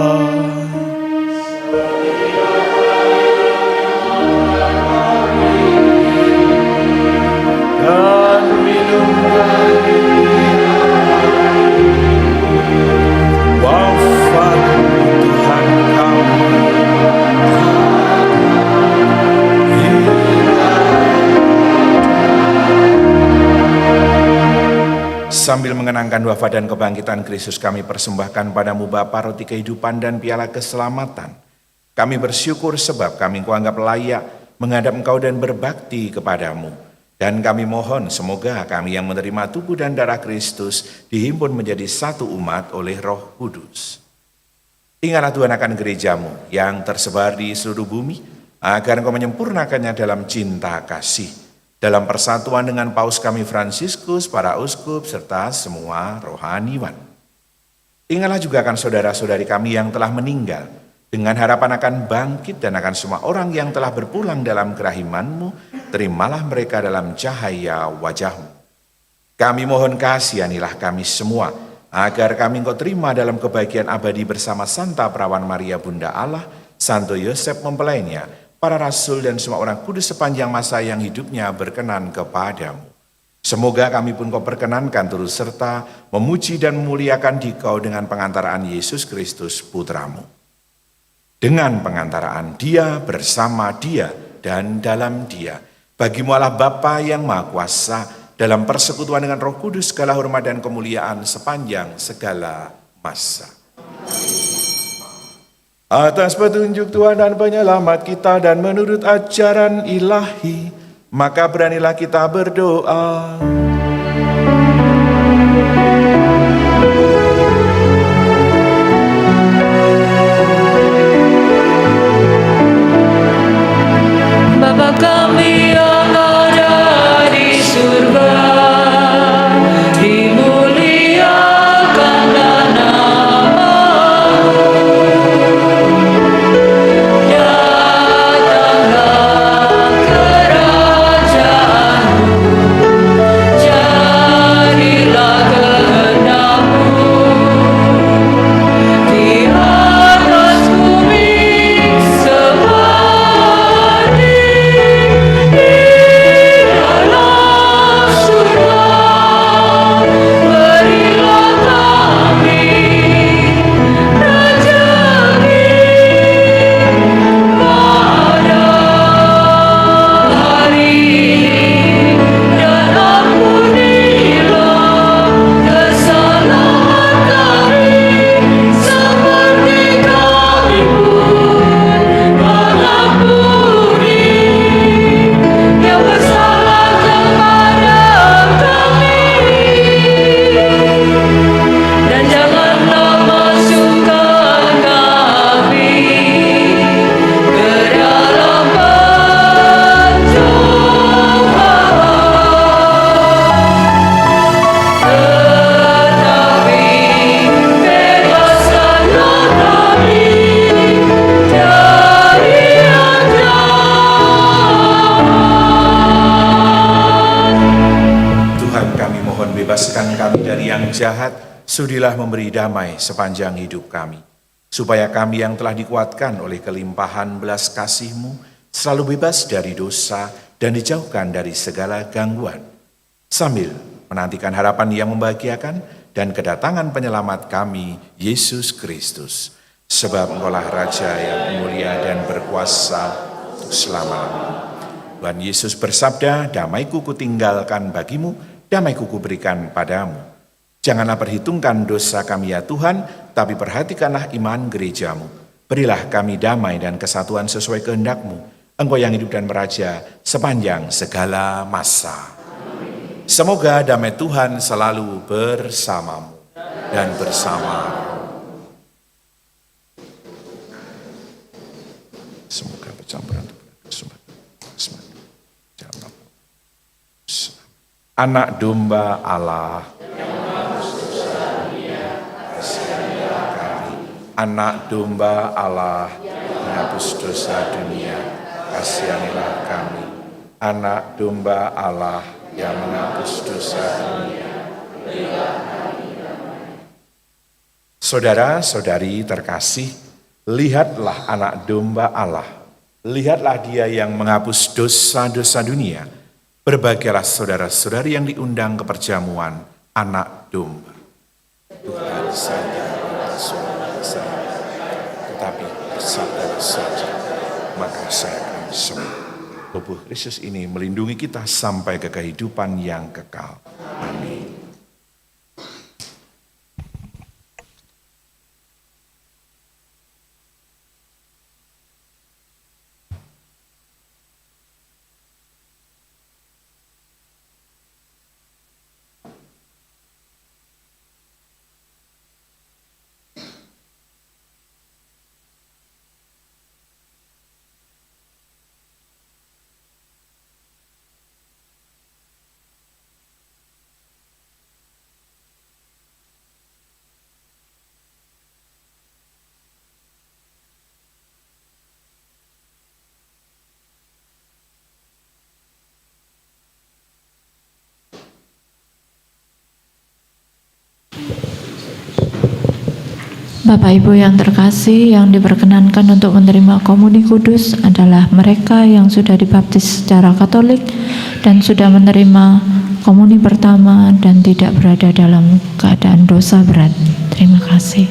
Dan minumkan wafat Tuhan kami. Sambil mengenangkan wafat dan kebangkitan Kristus, kami persembahkan padamu Bapa roti kehidupan dan piala keselamatan. Kami bersyukur sebab kami Engkau anggap layak menghadap Engkau dan berbakti kepadamu. Dan kami mohon semoga kami yang menerima tubuh dan darah Kristus dihimpun menjadi satu umat oleh Roh Kudus. Ingatlah Tuhan akan gerejamu yang tersebar di seluruh bumi, agar Engkau menyempurnakannya dalam cinta kasih, dalam persatuan dengan Paus kami Fransiskus, para uskup, serta semua rohaniwan. Ingatlah juga akan saudara-saudari kami yang telah meninggal, dengan harapan akan bangkit dan akan semua orang yang telah berpulang dalam kerahiman-Mu, terimalah mereka dalam cahaya wajah-Mu. Kami mohon kasihanilah kami semua, agar kami Engkau terima dalam kebahagiaan abadi bersama Santa Perawan Maria Bunda Allah, Santo Yosef mempelainya, para rasul dan semua orang kudus sepanjang masa yang hidupnya berkenan kepadamu. Semoga kami pun Kau perkenankan turut serta memuji dan memuliakan Dikau dengan pengantaraan Yesus Kristus Putramu. Dengan pengantaraan Dia, bersama Dia, dan dalam Dia, bagi-Mu Allah Bapa yang Maha Kuasa, dalam persekutuan dengan Roh Kudus, segala hormat dan kemuliaan sepanjang segala masa. Atas petunjuk Tuhan dan penyelamat kita dan menurut ajaran ilahi, maka beranilah kita berdoa. Bapa kami yang ada di surga, dimuliakanlah nama-Mu, datanglah kerajaan-Mu, jadilah kehendak-Mu di atas bumi seperti dalam surga. Berilah kami rezeki pada hari ini, dan ampunilah kesalahan kami seperti kami pun mengampuni yang bersalah kepada kami, dan janganlah masukkan kami ke dalam pencobaan, tetapi bebaskanlah kami dari yang jahat. Tuhan, kami mohon bebaskan kami dari yang jahat, sudilah memberi damai sepanjang hidup kami, supaya kami yang telah dikuatkan oleh kelimpahan belas kasih-Mu selalu bebas dari dosa dan dijauhkan dari segala gangguan, sambil menantikan harapan yang membahagiakan dan kedatangan penyelamat kami, Yesus Kristus. Sebab Engkaulah Raja yang mulia dan berkuasa untuk selama-lamanya. Tuhan Yesus bersabda, damai-Ku kutinggalkan bagimu, damai-Ku kuberikan padamu. Janganlah perhitungkan dosa kami ya Tuhan, tapi perhatikanlah iman gereja-Mu. Berilah kami damai dan kesatuan sesuai kehendak-Mu, Engkau yang hidup dan meraja sepanjang segala masa. Semoga damai Tuhan selalu bersamamu dan bersama. Semoga bercampuran Anak domba Allah, Anak domba Allah, menghapus dosa dunia, kasihanilah kami. Anak domba Allah yang menghapus dosa dunia. Saudara-saudari terkasih, lihatlah anak domba Allah. Lihatlah Dia yang menghapus dosa-dosa dunia. Berbahagialah saudara-saudari yang diundang ke perjamuan anak domba. Tuhan saja suara saya, tetapi bersabda saja, maka saya akan sembuh. Tubuh Kristus ini melindungi kita sampai ke kehidupan yang kekal. Amin. Bapak Ibu yang terkasih, yang diperkenankan untuk menerima komuni kudus adalah mereka yang sudah dibaptis secara Katolik dan sudah menerima komuni pertama dan tidak berada dalam keadaan dosa berat. Terima kasih.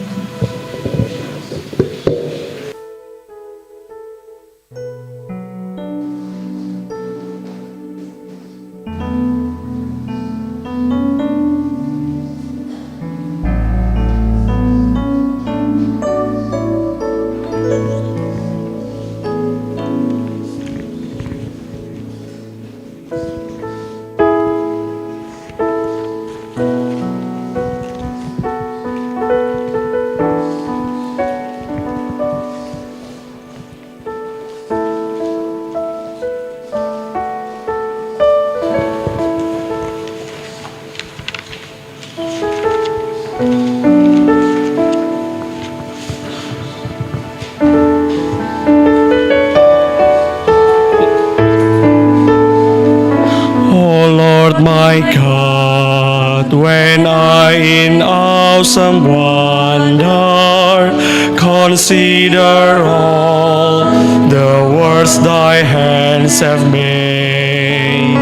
O Lord my God, when I in awesome wonder consider all the works thy hands have made,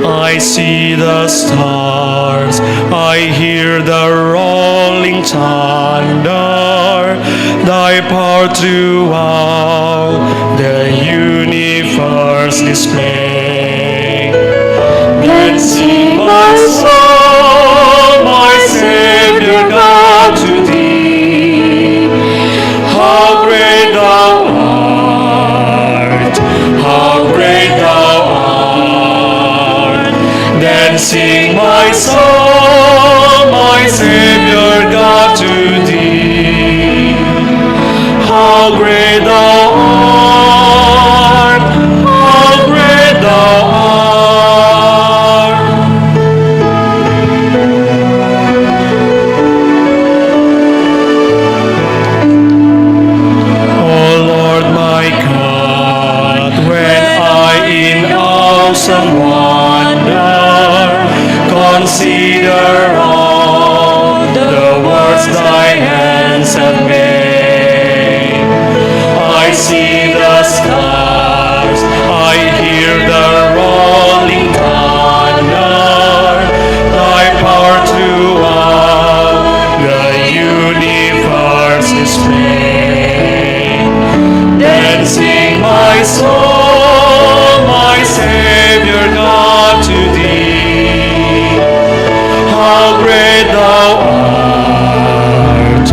I see the stars, I hear the rolling thunder, thy power throughout the universe display. Then sing my soul, my Savior God, to thee. How great thou art, how great thou art. Then sing my soul, my Savior God, to thee. How great thou art, how great thou art. O Lord my God, when I in awesome wonder consider all the works thy hands have made, I see the stars, I hear the rolling thunder, thy power throughout the universe display. Then sing my soul, my Savior God, to thee. How great thou art,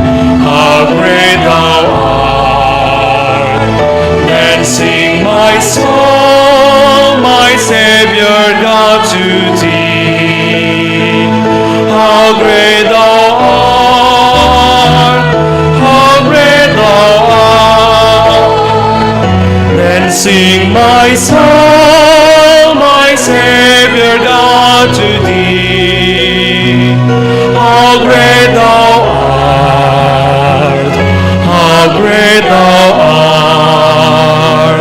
how great thou art. Then sing my soul, my Savior God, to thee. How great thou art, how great thou art. Then sing my soul, my Savior God, to thee. How great thou art, how great thou art.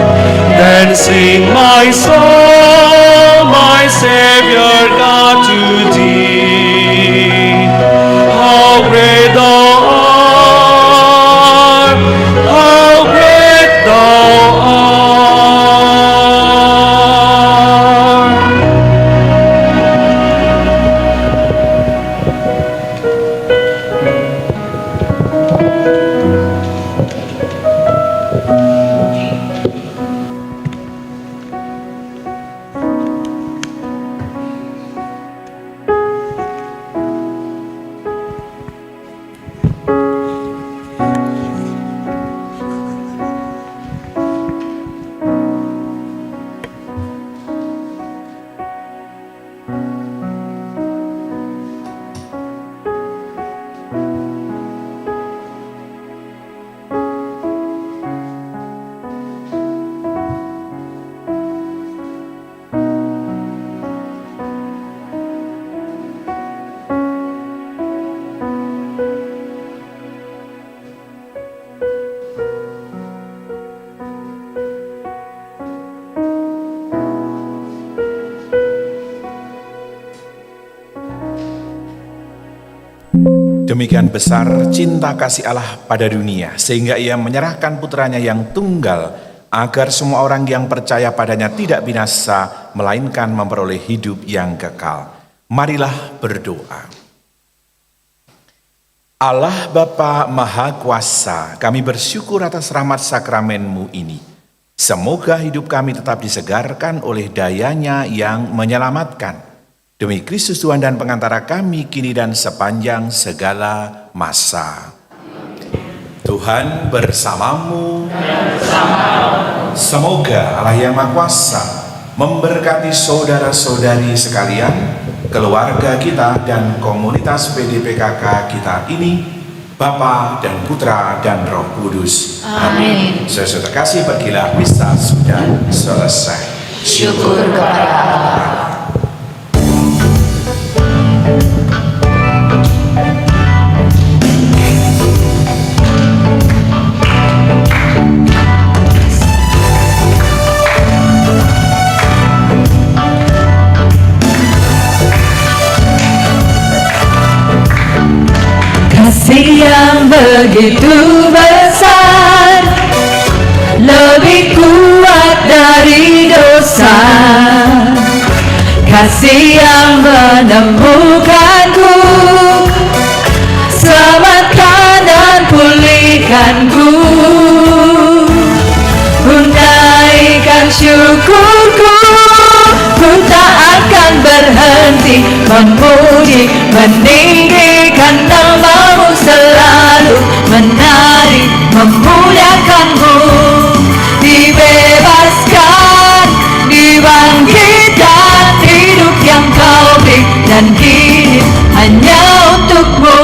Then sing my soul, my Savior God, to thee. How great thou art, how great thou art. Demikian besar cinta kasih Allah pada dunia, sehingga ia menyerahkan putranya yang tunggal, agar semua orang yang percaya padanya tidak binasa, melainkan memperoleh hidup yang kekal. Marilah berdoa. Allah Bapa Maha Kuasa, kami bersyukur atas rahmat sakramen-Mu ini. Semoga hidup kami tetap disegarkan oleh daya-Nya yang menyelamatkan. Demi Kristus Tuhan dan pengantara kami kini dan sepanjang segala masa. Tuhan bersamamu. Semoga Allah yang Maha Kuasa memberkati saudara-saudari sekalian, keluarga kita dan komunitas PDPKK kita ini, Bapa dan Putra dan Roh Kudus. Amin. Saudara kasih, pergilah, misa sudah selesai. Syukur kepada Allah. Kasih yang begitu besar, lebih kuat dari dosa. Kasih yang menemukanku, selamatkan dan pulihkanku. Ku naikkan syukurku, ku tak akan berhenti memuji, meninggikan nama-Mu, selalu menari memuliakan-Mu. Dibebaskan, dibangkitkan, hidup yang Kau beri dan kini hanya untuk-Mu.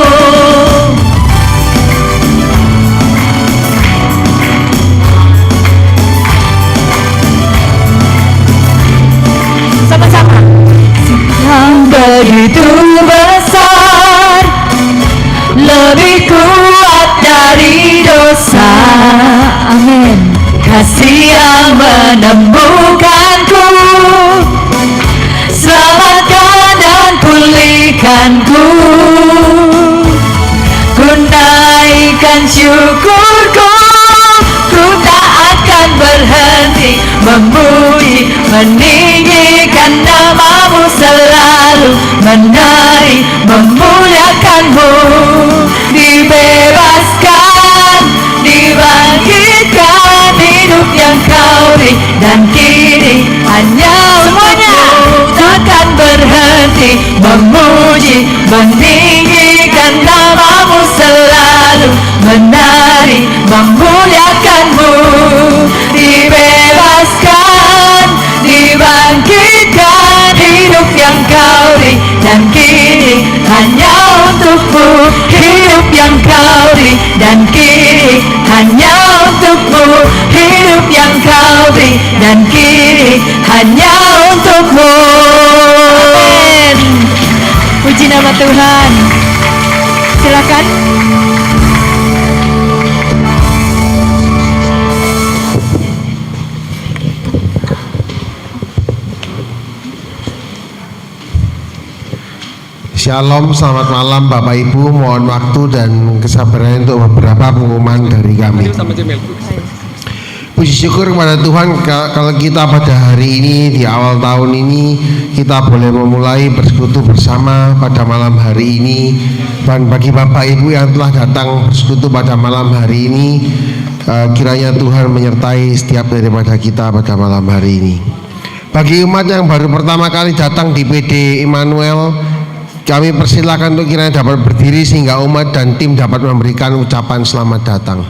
Sama-sama. Yang begitu besar, lebih kuat dari dosa. Amin. Kasih yang menemukanku, selamatkan dan pulihkanku. Ku naikkan syukurku, ku tak akan berhenti memuji, meninggikan nama-Mu, selalu menari memuliakan-Mu. Dibebaskan, dibangkitkan, hidup yang Kau beri dan kini hanya untuk-Mu. Takkan berhenti memuji, meninggikan nama-Mu, selalu menari memuliakan-Mu. Dibebaskan, dibangkitkan, hidup yang Kau beri dan kini hanya untuk-Mu. Hidup yang Kau beri dan kini hanya untuk-Mu. Hidup yang Kau beri dan kini hanya untuk-Mu. Amin. Puji nama Tuhan. Silakan. Shalom, selamat malam Bapak Ibu. Mohon waktu dan kesabaran untuk beberapa pengumuman dari kami. Puji syukur kepada Tuhan kalau kita pada hari ini, di awal tahun ini, kita boleh memulai bersekutu bersama pada malam hari ini. Dan bagi Bapak Ibu yang telah datang bersekutu pada malam hari ini, kiranya Tuhan menyertai setiap daripada kita pada malam hari ini. Bagi umat yang baru pertama kali datang di PD Immanuel, kami persilakan untuk kiranya dapat berdiri sehingga umat dan tim dapat memberikan ucapan selamat datang.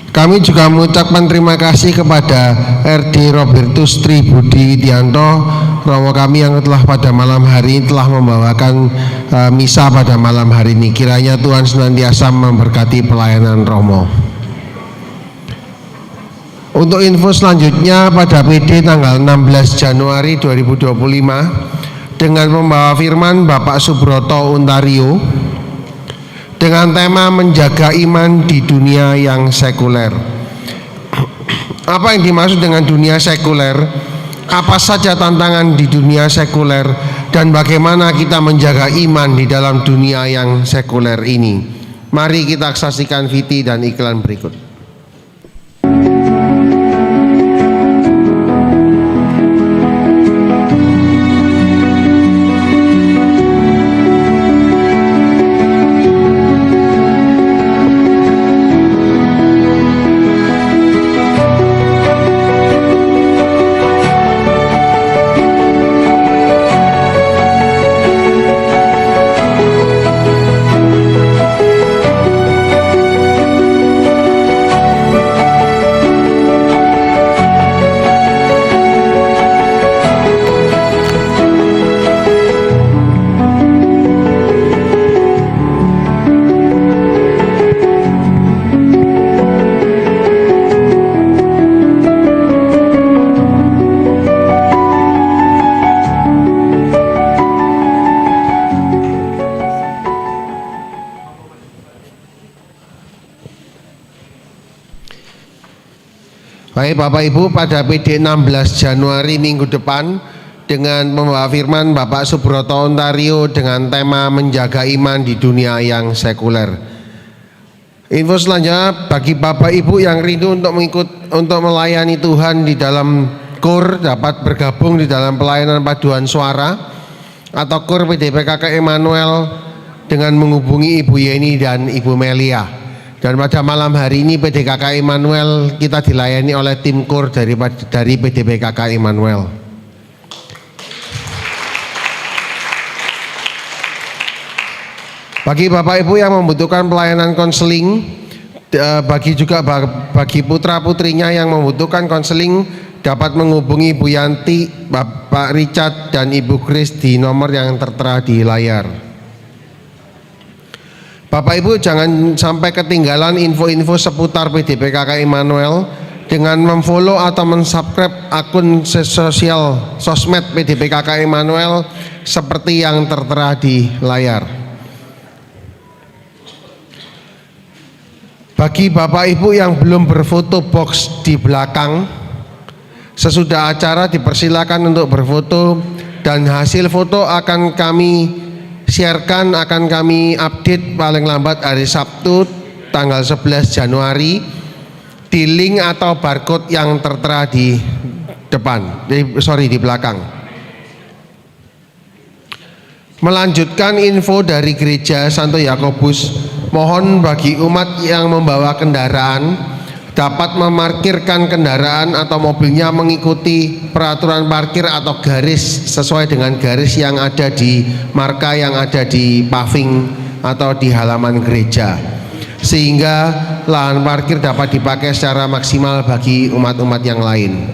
Kami juga mengucapkan terima kasih kepada RD Robertus Tri Budi Widianto, Romo kami yang telah pada malam hari ini telah membawakan misa pada malam hari ini. Kiranya Tuhan senantiasa memberkati pelayanan Romo. Untuk info selanjutnya, pada PD tanggal 16 Januari 2025 dengan pembawa firman Bapak Subroto Untario dengan tema menjaga iman di dunia yang sekuler. Apa yang dimaksud dengan dunia sekuler? apa saja tantangan di dunia sekuler dan bagaimana kita menjaga iman di dalam dunia yang sekuler ini. Mari kita saksikan VT dan iklan berikut. Baik Bapak Ibu, pada PD 16 Januari minggu depan dengan membawa firman Bapak Subroto Ontario dengan tema menjaga iman di dunia yang sekuler. Info selanjutnya bagi Bapak Ibu yang rindu untuk melayani Tuhan di dalam KUR dapat bergabung di dalam pelayanan paduan suara atau KUR PDPKK Immanuel dengan menghubungi Ibu Yeni dan Ibu Melia. Dan pada malam hari ini PDKK Immanuel kita dilayani oleh tim KUR dari PDPKK Immanuel. Bagi Bapak Ibu yang membutuhkan pelayanan konseling, bagi putra putrinya yang membutuhkan konseling dapat menghubungi Ibu Yanti, Bapak Richard dan Ibu Chris di nomor yang tertera di layar. Bapak Ibu jangan sampai ketinggalan info-info seputar PDPKK Immanuel dengan memfollow atau mensubscribe akun sosmed PDPKK Immanuel seperti yang tertera di layar. Bagi Bapak Ibu yang belum berfoto box di belakang, sesudah acara dipersilakan untuk berfoto dan hasil foto akan kami sharekan, akan kami update paling lambat hari Sabtu tanggal 11 Januari di link atau barcode yang tertera di di belakang. Melanjutkan info dari Gereja Santo Yakobus, mohon bagi umat yang membawa kendaraan dapat memarkirkan kendaraan atau mobilnya mengikuti peraturan parkir atau garis sesuai dengan garis yang ada di marka yang ada di paving atau di halaman gereja, sehingga lahan parkir dapat dipakai secara maksimal bagi umat-umat yang lain.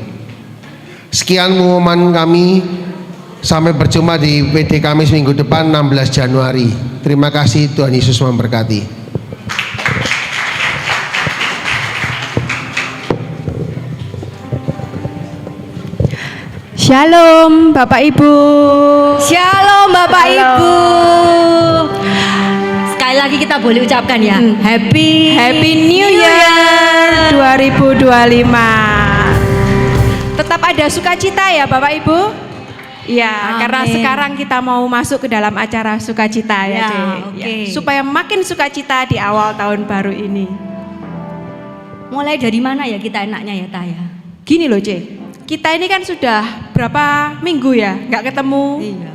Sekian pengumuman kami, sampai berjumpa di PD Kamis minggu depan 16 Januari. Terima kasih, Tuhan Yesus memberkati. Shalom Bapak Ibu. Shalom Bapak Ibu. Sekali lagi kita boleh ucapkan ya, Happy New Year 2025. Tetap ada sukacita ya Bapak Ibu. Ya, karena sekarang kita mau masuk ke dalam acara sukacita ya, Dek. Ya, supaya makin sukacita di awal tahun baru ini. Mulai dari mana ya kita enaknya ya Taya? Gini loh, Cek. Kita ini kan sudah berapa minggu ya nggak ketemu. Iya.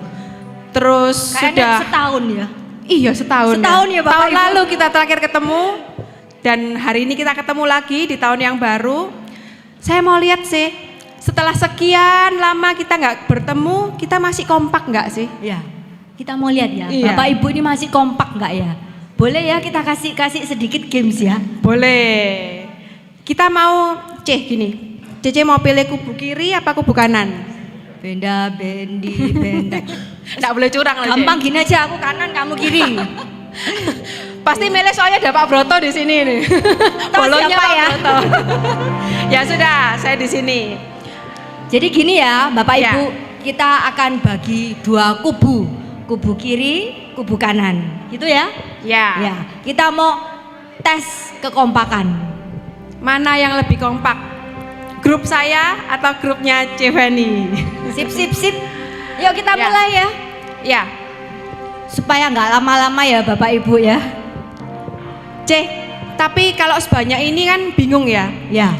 Terus kayaknya sudah setahun ya. Iya setahun ya Bapak tahun Ibu. lalu kita terakhir ketemu dan hari ini kita ketemu lagi di tahun yang baru. Saya mau lihat sih setelah sekian lama kita nggak bertemu, kita masih kompak nggak sih? Ya, kita mau lihat ya. Iya. Bapak Ibu ini masih kompak nggak ya? Boleh ya kita kasih sedikit games ya? Boleh. Kita mau gini. Cece mau pilih kubu kiri apa kubu kanan? Benda bendi benda. Nggak boleh curang loh. Gampang gini aja, aku kanan kamu kiri. Pasti milih soalnya ada Pak Broto di sini nih. Bolonya Pak ya. Broto. Ya sudah, saya di sini. Jadi gini ya, Bapak Ya. Ibu, kita akan bagi dua kubu, kubu kiri, kubu kanan, gitu ya? Ya. Ya, kita mau tes kekompakan. Mana yang lebih kompak? grup saya atau grupnya Ceveni? Sip, sip, sip. Yuk kita Ya. mulai ya. Ya, Supaya nggak lama-lama ya Bapak Ibu ya. tapi kalau sebanyak ini kan bingung ya. Ya.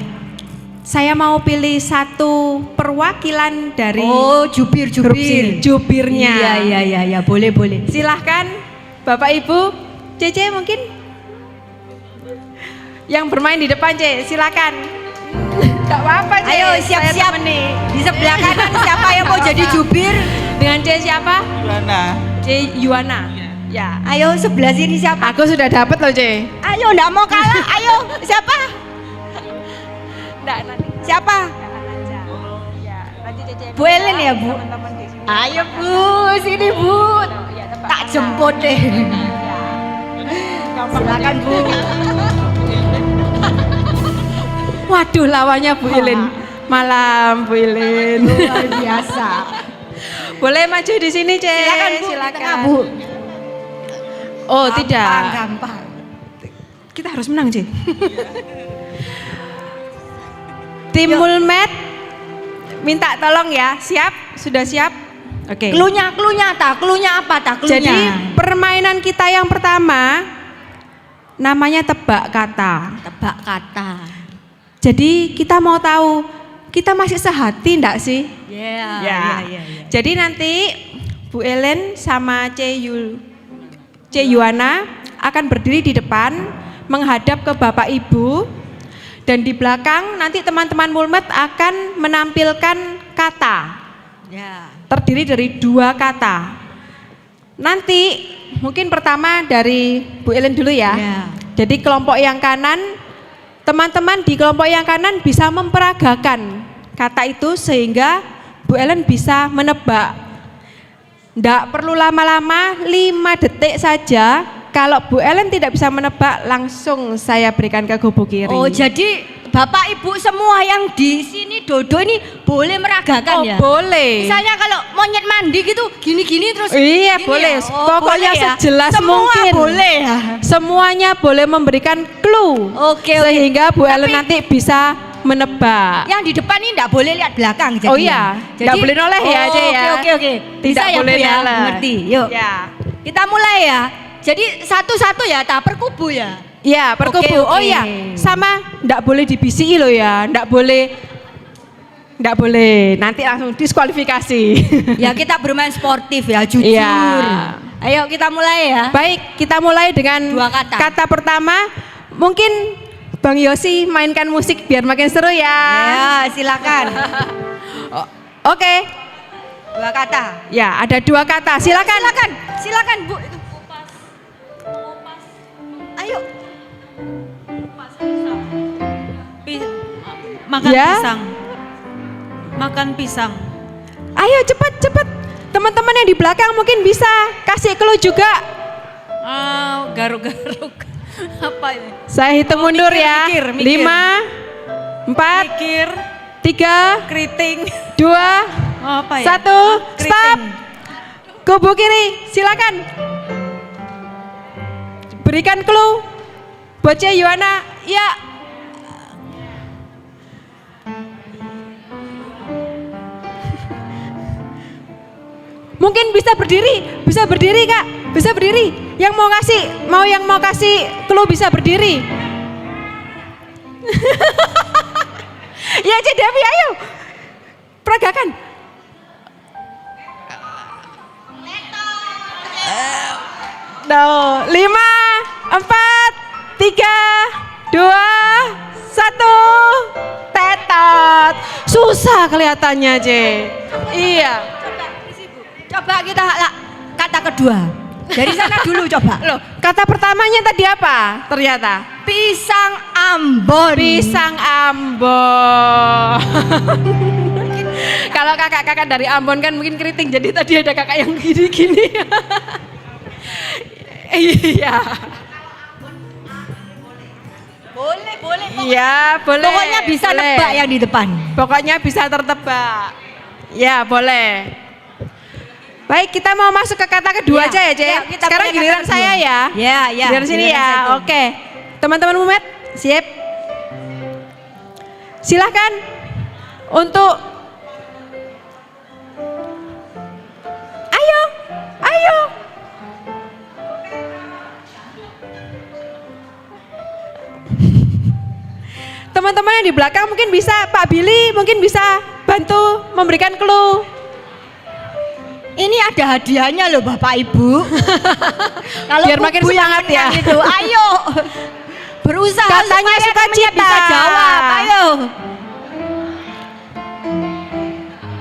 Saya mau pilih satu perwakilan dari Oh, jubir, grup sini, jubirnya. Iya, boleh, boleh. Silahkan Bapak Ibu, Cece mungkin yang bermain di depan, Ce, silakan. Gak apa-apa, Ce. Ayo saya siap-siap temani. di sebelah kanan siapa yang mau jadi jubir? Dengan C siapa? C Yuwana. Ya. Ayo sebelah sini siapa? Aku sudah dapat loh, C. Ayo nggak mau kalah. Ayo siapa? Nggak, nanti. Siapa? Ya, nanti Cece. Bu Ellen ya, Bu? Teman-teman di sini. Ayo Bu, sini Bu. Tak jemput deh. Silakan Bu. Waduh, lawannya Bu Ilin. Malam Bu Ilin. Luar biasa. Boleh maju di sini, Ce. Silakan Bu. di tengah, Bu. Oh, tidak. Gampang. Kita harus menang, Ce. Tim Mulmet minta tolong ya. Siap? Sudah siap? Oke. Klunya apa tak? Klunya. Jadi permainan kita yang pertama namanya tebak kata. tebak kata. Jadi kita mau tahu kita masih sehati enggak sih? Ya. Jadi nanti Bu Ellen sama C Yuwana akan berdiri di depan menghadap ke Bapak Ibu dan di belakang nanti teman-teman Mulmet akan menampilkan kata. Ya. Terdiri dari 2 kata. Nanti mungkin pertama dari Bu Ellen dulu ya. Ya. Jadi kelompok yang kanan, teman-teman di kelompok yang kanan bisa memperagakan kata itu sehingga Bu Ellen bisa menebak. Nggak perlu lama-lama, 5 detik saja. Kalau Bu Ellen tidak bisa menebak, langsung saya berikan ke kubu kiri. Oh, jadi Bapak Ibu semua yang di sini Dodo ini boleh meragakan ya? Boleh. Misalnya kalau monyet mandi gitu gini-gini terus Iya, gini boleh. ya? Oh, Pokoknya boleh ya? sejelas Semua mungkin. boleh ya? Semuanya boleh memberikan clue. Oke. Sehingga Bu Ellen Tapi nanti bisa menebak. yang di depan ini enggak boleh lihat belakang jadi. Oh iya, nggak boleh noleh ya, Ce, ya. Oke. Bisa Tidak ya boleh Bu ya? noleh. Ngerti. Yuk. Ya. Kita mulai ya. Jadi satu-satu ya, tak per kubu ya. Iya, per Oke, kubu. Oh oke. iya, sama nggak boleh dibisiki loh ya, nggak boleh. Nanti langsung diskualifikasi. Ya kita bermain sportif ya, jujur. Iya. Ayo kita mulai ya. Baik, kita mulai dengan 2 kata. Kata pertama, mungkin Bang Yosi mainkan musik biar makin seru ya. Ya, silakan. Oke. 2 kata. Ya, ada 2 kata. Silakan Bu. Itu kupas. Ayo. Makan Ya. pisang. Makan pisang. Ayo cepet. Teman-teman yang di belakang mungkin bisa kasih clue juga. Garuk-garuk. Apa ini? Saya hitung mundur ya. mikir. 5, 4, Mikir, 3, keriting. 2, Apa ya? 1, Keriting. stop. Kubu kiri, silakan. Berikan clue. Bocah Yuwana, ya. Mungkin bisa berdiri Kak, bisa berdiri. Yang mau kasih clue bisa berdiri. Ya Cik Devi, ayo. Peragakan. No, 5, 4, 3, 2, 1. Tetot. Susah kelihatannya, C. Iya. Coba kita kata kedua. Dari sana dulu coba. Loh, kata pertamanya tadi apa? Ternyata Pisang Ambon. pisang Ambon. Kalau kakak-kakak dari Ambon kan mungkin keriting, jadi tadi ada kakak yang gini-gini. Iya. Boleh. Iya, boleh. Pokoknya bisa boleh. nebak yang di depan. Pokoknya bisa tertebak. Ya, boleh. Baik, kita mau masuk ke kata kedua Ya, aja ya, Ce. ya, kita Sekarang mulai kata giliran kedua. saya ya. Ya. Giliran sini giliran ya. saya. Oke. Teman-teman Mumet, siap? Silahkan. Untuk ayo. Teman-teman yang di belakang mungkin bisa, Pak Billy mungkin bisa bantu memberikan clue. Ini ada hadiahnya loh Bapak Ibu. Kalau Biar makin kubu yang semangat ya. menang itu, ayo berusaha Katanya supaya temennya sukacita. bisa jawab. Ayo.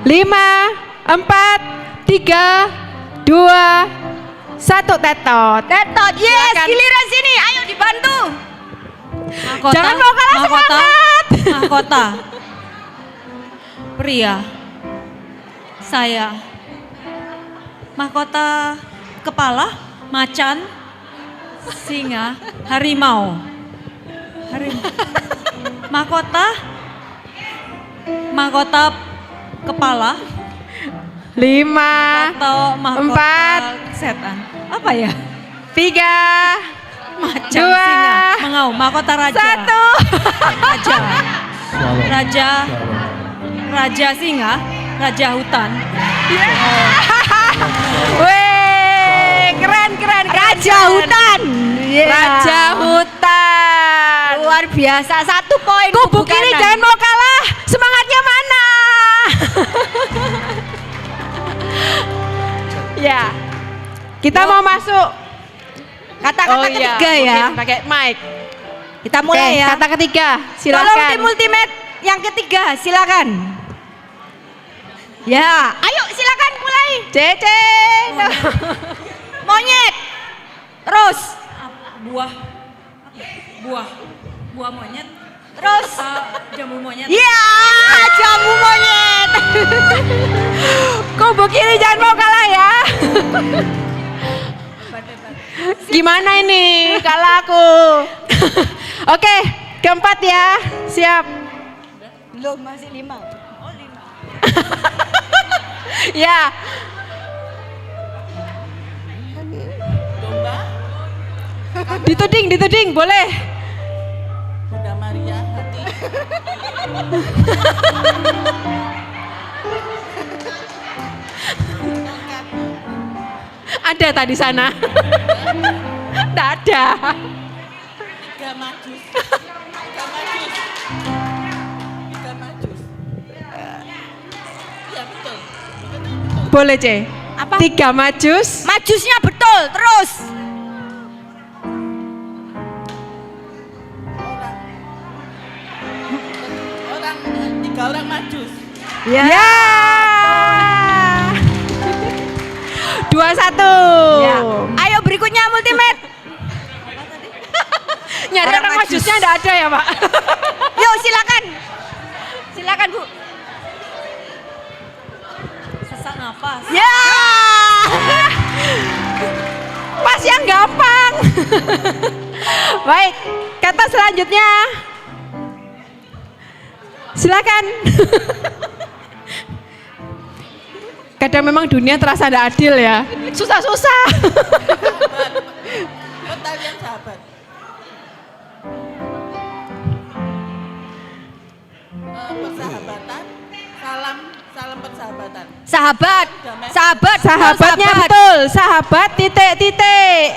5, 4, 3, 2, 1 tetot. Tetot, yes, Silakan. giliran sini. Ayo dibantu. Mahkota, Jangan mau kalah mahkota, semangat. mahkota. Pria. Saya. Mahkota kepala, macan, singa, harimau. Mahkota kepala, 5, atau mahkota 4, setan. Apa ya? 3, Macan, 2, singa, mengau, mahkota raja. 1. Raja singa, raja hutan. Weh, keren. Raja hutan. Yeah. Raja hutan. Luar biasa, 1 poin. Kubu kiri jangan mau kalah. Semangatnya mana? Ya. Kita mau masuk Kata-kata ketiga ya. mungkin pakai mic. Kita mulai ya. Kata ketiga, Tolong silakan. tim ultimate yang ketiga, silakan. Ya, ayo silakan mulai. Cece. Monyet. Terus. Buah monyet. Terus. Jambu monyet. Ya, jambu monyet. Kubu kiri jangan mau kalah ya. Gimana ini kalah aku? Oke, keempat ya. Siap. Belum, masih 5. Ya. Dituding, boleh. Bunda Maria hati. Ada tadi sana. Tidak ada. 3 majus. Iya betul. Boleh, C. Apa? 3 majus. Majusnya betul, terus. Tiga orang majus. Ya. 2-1. Ya. Ayo berikutnya multimate. Nyari orang majusnya tidak ada ya, Pak? Yuk silakan. Silakan, Bu. Sesak napas. Ya. Pas yang gampang. Baik, kata selanjutnya. Silakan. Kadang memang dunia terasa tidak adil ya. Susah-susah. Pertanyaan sahabat. Persahabatan. Salam persahabatan. Sahabat. Sahabatnya sahabat. betul. Sahabat titik.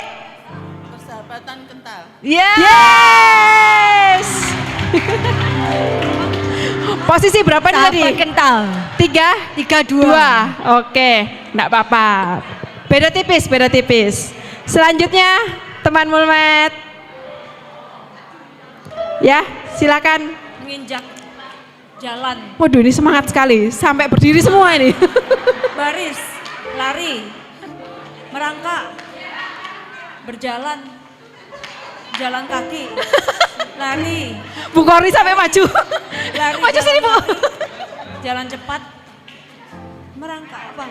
Persahabatan kental. Yes. Posisi berapa nih tadi? Sahabat kental. 3, 2. Oke, enggak apa-apa. Beda tipis. Selanjutnya, teman Mulmet. Ya, silakan. Menginjak jalan. Waduh, ini semangat sekali. Sampai berdiri semua ini. Baris, lari, merangkak, berjalan, jalan kaki, lari, Bu Kori sampai maju. lari. Maju sini, Bu. Jalan cepat, merangkak apa?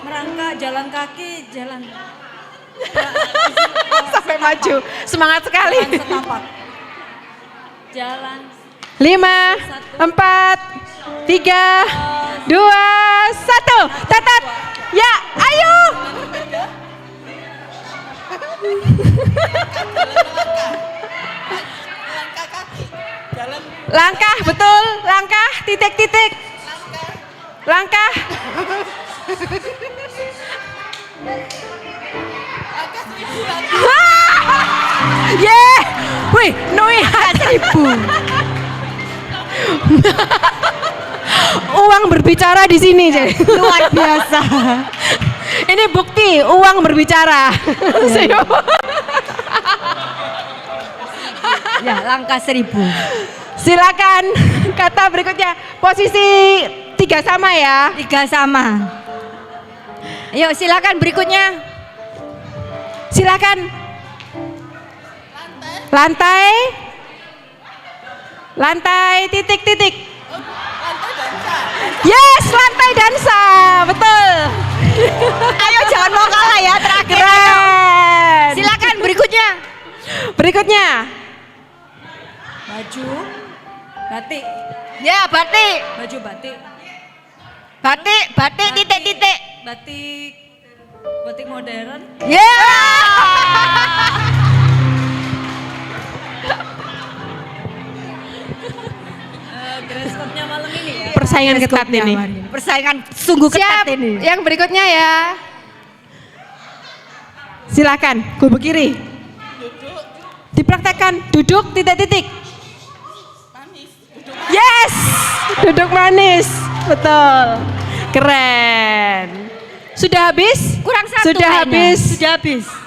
Merangkak, jalan kaki, jalan. Sampai maju. Semangat sekali. Jalan setapak. Jalan. 5, 4, 3, 2, 1. Tetet. Ya, ayo. Langkah, betul. Langkah, titik. Langkah. Yeah. Wih, Nui 1000. Uang berbicara di sini, luar biasa. Ini bukti uang berbicara. Ya, langkah 1000. Silakan kata berikutnya. Posisi 3 sama ya. 3 sama. Ayo silakan berikutnya. Silakan. Lantai, titik. Yes, lantai dansa, betul. Ayo jangan mau kalah ya, terakhir. Keren. Silakan berikutnya. Baju, batik, Ya, batik. baju batik, Batik, titik. batik modern. Ya. Dress code-nya malam ini ya. Persaingan ketat ini. Persaingan sungguh ketat Siap. ini. Yang berikutnya ya. Silakan, kubu kiri. Dipraktekkan, duduk titik. Yes, duduk manis, betul. Keren. Sudah habis? Kurang 1 Sudah kayaknya. habis.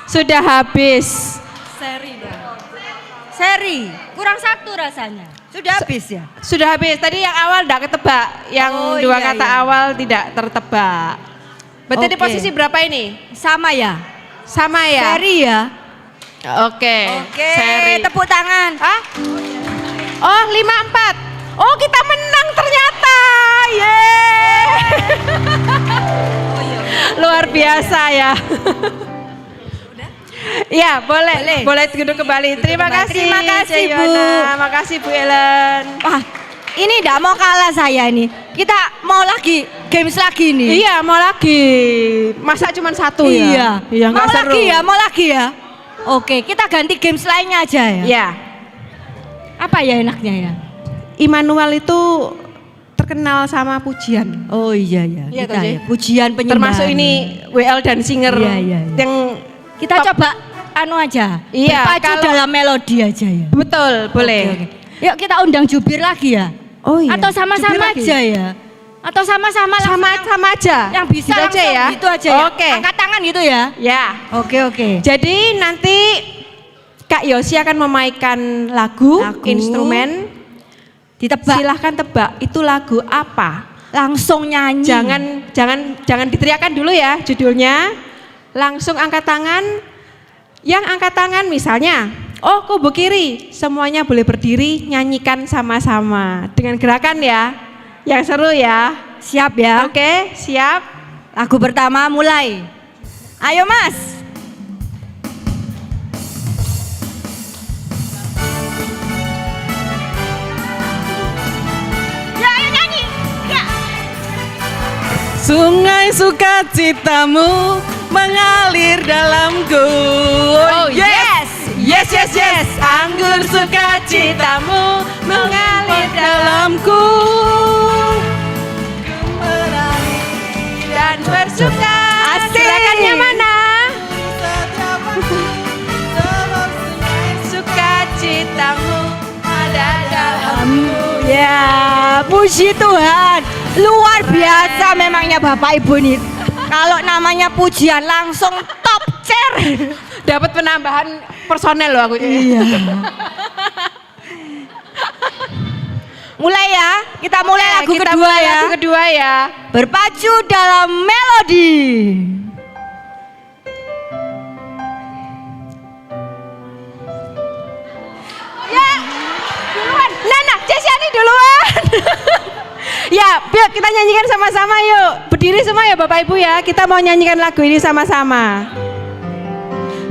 Sudah habis. Seri dong. Seri, kurang 1 rasanya. Sudah habis ya? Sudah habis. Tadi yang awal tidak ketebak, yang Oh, 2 iya, kata iya. awal tidak tertebak. Berarti di Oke. posisi berapa ini? Sama ya? Sama ya? Seri ya? Oke. Oke, Seri. tepuk tangan. Hah? Oh, 5-4. Oh, kita menang ternyata. Yeay. Luar biasa ya. Ya, boleh duduk kembali. Terima kasih. Terima kasih, Bu. Ceyona. Makasih Bu Ellen. Wah, ini tidak mau kalah saya ini. Kita mau lagi, games lagi nih. Iya, mau lagi. Masa cuma 1 ya? Iya, mau nggak seru. lagi ya. Oke, kita ganti games lainnya aja ya. Ya, Apa ya enaknya ya? Immanuel itu terkenal sama pujian. Oh iya ya. Iya, Kita toh, Jay? ya, pujian penyembahan. Termasuk ini WL dan singer Iya, iya. yang Kita coba anu aja. Iya, berpacu kalau- dalam melodi aja ya. betul, boleh. Oke. Yuk kita undang jubir lagi ya. Oh iya. Atau sama-sama Jubir lagi? aja ya. Atau sama-sama langsung Sama aja. yang bisa Gitu langsung aja ya. gitu aja ya. Oke. Angkat tangan gitu ya. Ya. Oke. Jadi nanti Kak Yosi akan memainkan lagu. Instrumen. Ditebak. Silahkan tebak itu lagu apa. Langsung nyanyi. Jangan diteriakan dulu ya judulnya. Langsung angkat tangan. Yang angkat tangan misalnya, oh kubu kiri, semuanya boleh berdiri, nyanyikan sama-sama dengan gerakan ya. Yang seru ya. Siap ya. Oke, siap. Lagu pertama mulai. Ayo Mas. Ya, ayo nyanyi. Ya. Sungai sukacitamu mengalir dalamku. Oh yes. Anggur sukacitamu mengalir dalamku. Dan bersuka. Silakan yang mana? Sukacitamu ada dalamku. Ya, puji Tuhan. Luar biasa memangnya Bapak Ibu nih. Kalau namanya pujian langsung top chair. Dapat penambahan personel loh aku. Iya. Mulai ya, kita mulai lagu Kita kedua mulai ya. Lagu kedua ya. Berpacu dalam melodi. Ya, duluan. Nah, Cesiani duluan. Ya, yuk kita nyanyikan sama-sama yuk. Berdiri semua ya Bapak Ibu ya. Kita mau nyanyikan lagu ini sama-sama.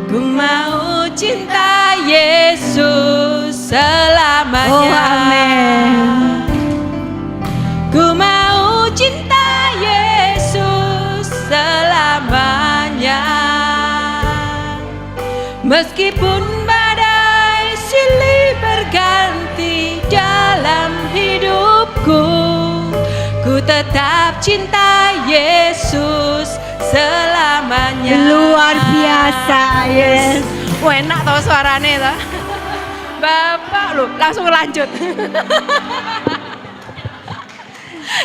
Ku mau cinta Yesus selamanya. Oh, amin. Ku mau cinta Yesus selamanya. Meskipun badai silih berganti dalam tetap cinta Yesus selamanya. Luar biasa, yes. Enak tau suaranya tau. Bapak lu langsung lanjut.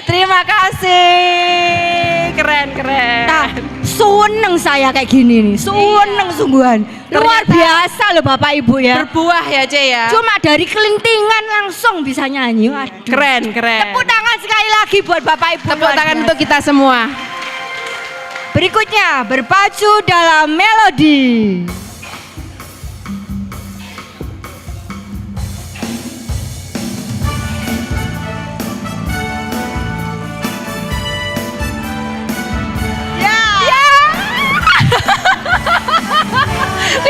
Terima kasih. Keren. Nah, seneng saya kayak gini nih. Seneng sungguhan. Luar biasa loh Bapak Ibu ya. Berbuah ya, Ce ya. Cuma dari kelintingan langsung bisa nyanyi. Waduh. Keren. Tepuk tangan sekali lagi buat Bapak Ibu. Tepuk tangan untuk kita semua. Berikutnya berpacu dalam melodi.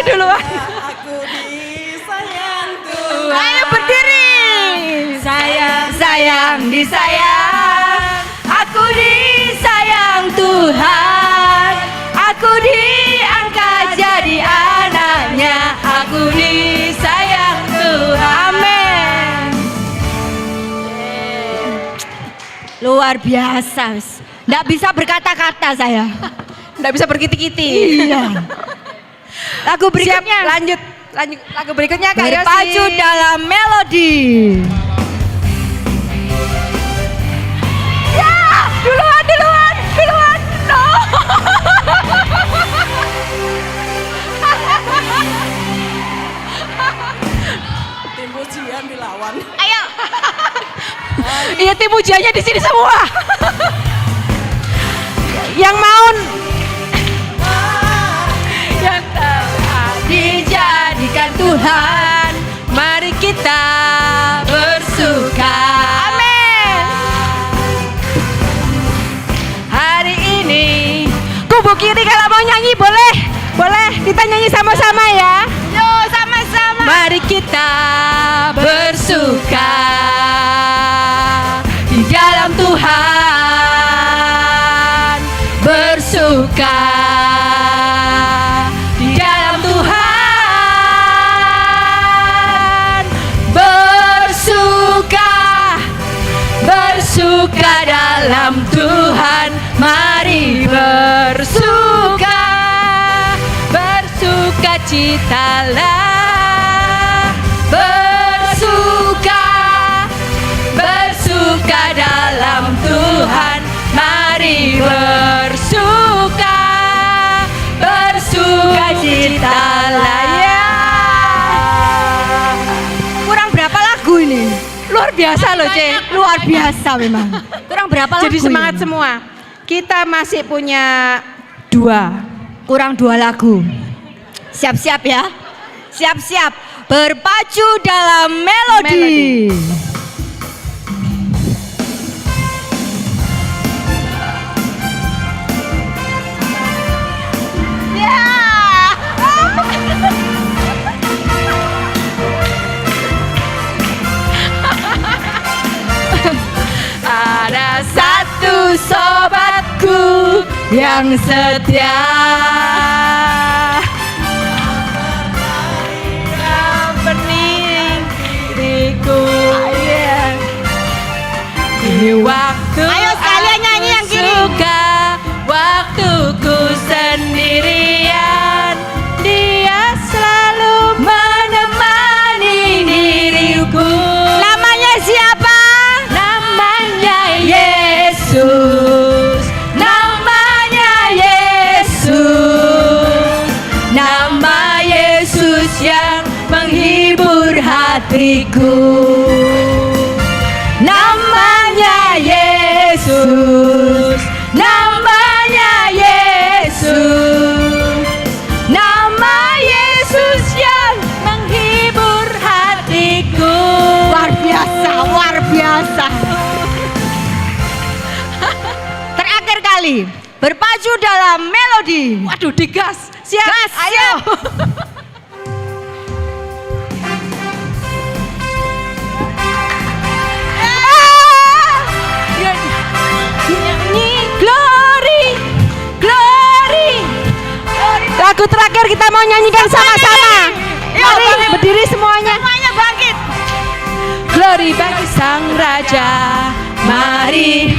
Duluan. Aku disayang Tuhan. Ayo berdiri. Sayang disayang. Aku disayang Tuhan. Aku diangkat jadi anaknya. Aku disayang Tuhan. Amin. Luar biasa. Nggak bisa berkata-kata saya. Nggak bisa berkiti-kiti. Iya. Lagu berikutnya. Siap, lanjut. Lagu berikutnya Kak Yosi. Berpacu dalam melodi. Ya, duluan. No. Tim ujian dilawan. Ayo. Iya, tim ujiannya di sini semua. Yang mau yang telah dijadikan Tuhan, mari kita bersuka. Amin. Hari ini kubu kiri kalau mau nyanyi boleh kita nyanyi sama-sama ya. Yo, sama-sama. Mari kita bersuka di dalam Tuhan, bersuka di dalam Tuhan, bersuka dalam Tuhan, mari bersuka citalah, bersuka dalam Tuhan, mari bersuka citalah ya. Kurang berapa lagu ini? Luar biasa loh, Ce. Luar biasa memang. Kurang berapa lagu? Jadi semangat ini? semua. Kita masih punya 2. Kurang 2 lagu. Siap-siap ya. Siap-siap. Berpacu dalam melodi. Ada satu sobatku yang setia, yang bening diriku. Di waktu ayo sekalian nyanyi yang kiri. Suka waktuku sendirian, dia selalu menemani diriku. Namanya siapa? Namanya Yesus. Namanya Yesus. Nama Yesus yang menghibur hatiku. Namanya Yesus. Namanya Yesus. Nama Yesus yang menghibur hatiku. Luar biasa, luar biasa. Terakhir kali, berpacu dalam melodi. Waduh, digas. Siap. Gas, Ayo. siap. Nyanyi glory, glory. Lagu terakhir kita mau nyanyikan sama-sama. Mari berdiri semuanya. Semuanya bangkit. Glory bagi Sang Raja. Mari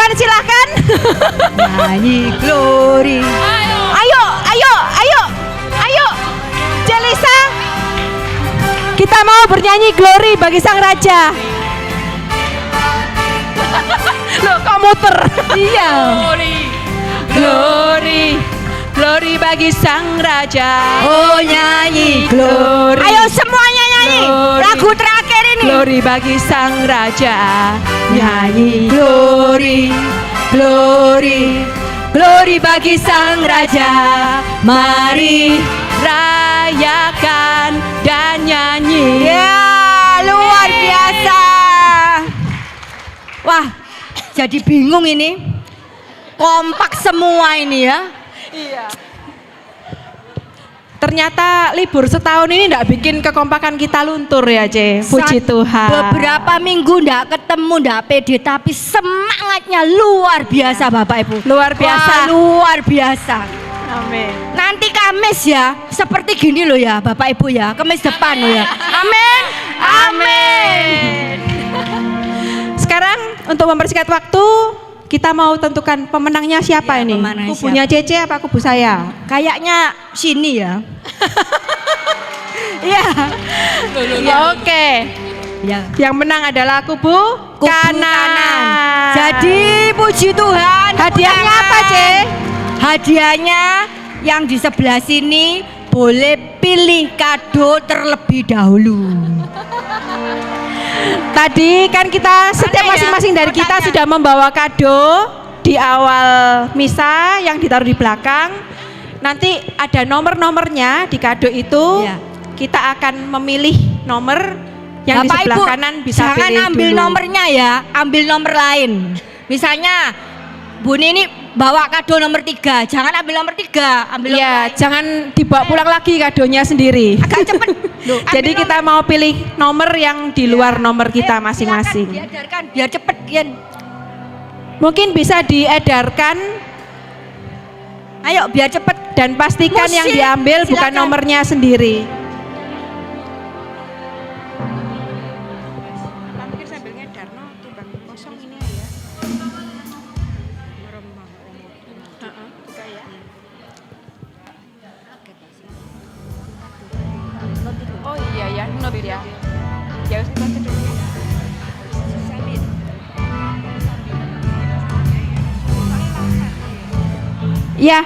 depan silahkan. Nyanyi glory. Ayo, ayo, ayo, ayo. Celisa, kita mau bernyanyi glory bagi Sang Raja. Loh, kok muter? Iya. Glory, glory bagi Sang Raja. Oh nyanyi glory. Ayo semuanya nyanyi. Glory. Lagu terakhir ini. Glory bagi Sang Raja. Nyanyi glory, glory, glory bagi Sang Raja. Mari Rayakan dan nyanyi. ya luar biasa. Wah, jadi bingung ini. Kompak semua ini ya. Iya. Ternyata libur setahun ini enggak bikin kekompakan kita luntur ya, Ce. Puji Tuhan. Beberapa minggu ndak ketemu, ndak pede, tapi semangatnya luar biasa Bapak Ibu. Luar biasa. Wah, luar biasa. Amin. Nanti Kamis ya, seperti gini loh ya Bapak Ibu ya, Kamis depan loh ya. Amin. Amin. Sekarang untuk mempersingkat waktu, kita mau tentukan pemenangnya siapa Ya, ini? pemenangnya Kubunya Cece apa kubu saya? Kayaknya sini ya. Iya. Oke. Ya. Yang menang adalah kubu kanan. Jadi puji Tuhan. Hadiahnya apa, Ce? Hadiahnya yang di sebelah sini boleh pilih kado terlebih dahulu. Tadi kan kita setiap masing-masing dari kita sudah membawa kado di awal misa yang ditaruh di belakang. Nanti ada nomor-nomornya di kado itu. Ya. Kita akan memilih nomor yang Bapak di sebelah Ibu, kanan bisa jangan pilih ambil dulu. nomornya ya, ambil nomor lain. Misalnya Bu Nini bawa kado nomor 3, jangan ambil nomor 3, ambil nomor Iya, lain. jangan dibawa pulang lagi kadonya sendiri. Agak cepet. Loh, Jadi ambil kita mau pilih nomor yang di luar nomor kita Silakan masing-masing. diedarkan biar cepet Yen. Mungkin bisa diedarkan Ayo biar cepet. dan pastikan yang Musik, diambil bukan silakan. nomornya sendiri. Oh iya ya, not ya. Ya wis kita dulu. Ya,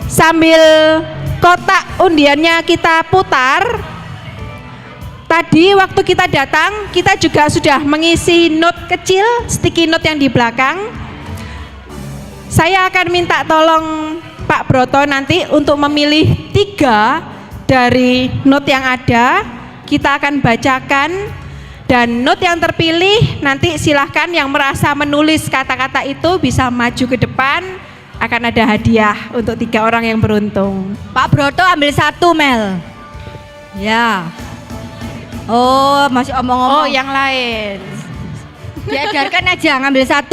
sambil kotak undiannya kita putar. Tadi waktu kita datang, kita juga sudah mengisi note kecil, sticky note yang di belakang. Saya akan minta tolong Pak Broto nanti untuk memilih 3 dari note yang ada. Kita akan bacakan dan note yang terpilih nanti silahkan yang merasa menulis kata-kata itu bisa maju ke depan. Akan ada hadiah untuk 3 orang yang beruntung. Pak Broto ambil 1 Mel. Ya. Oh masih omong-omong. Oh yang lain. Diedarkan aja ngambil 1.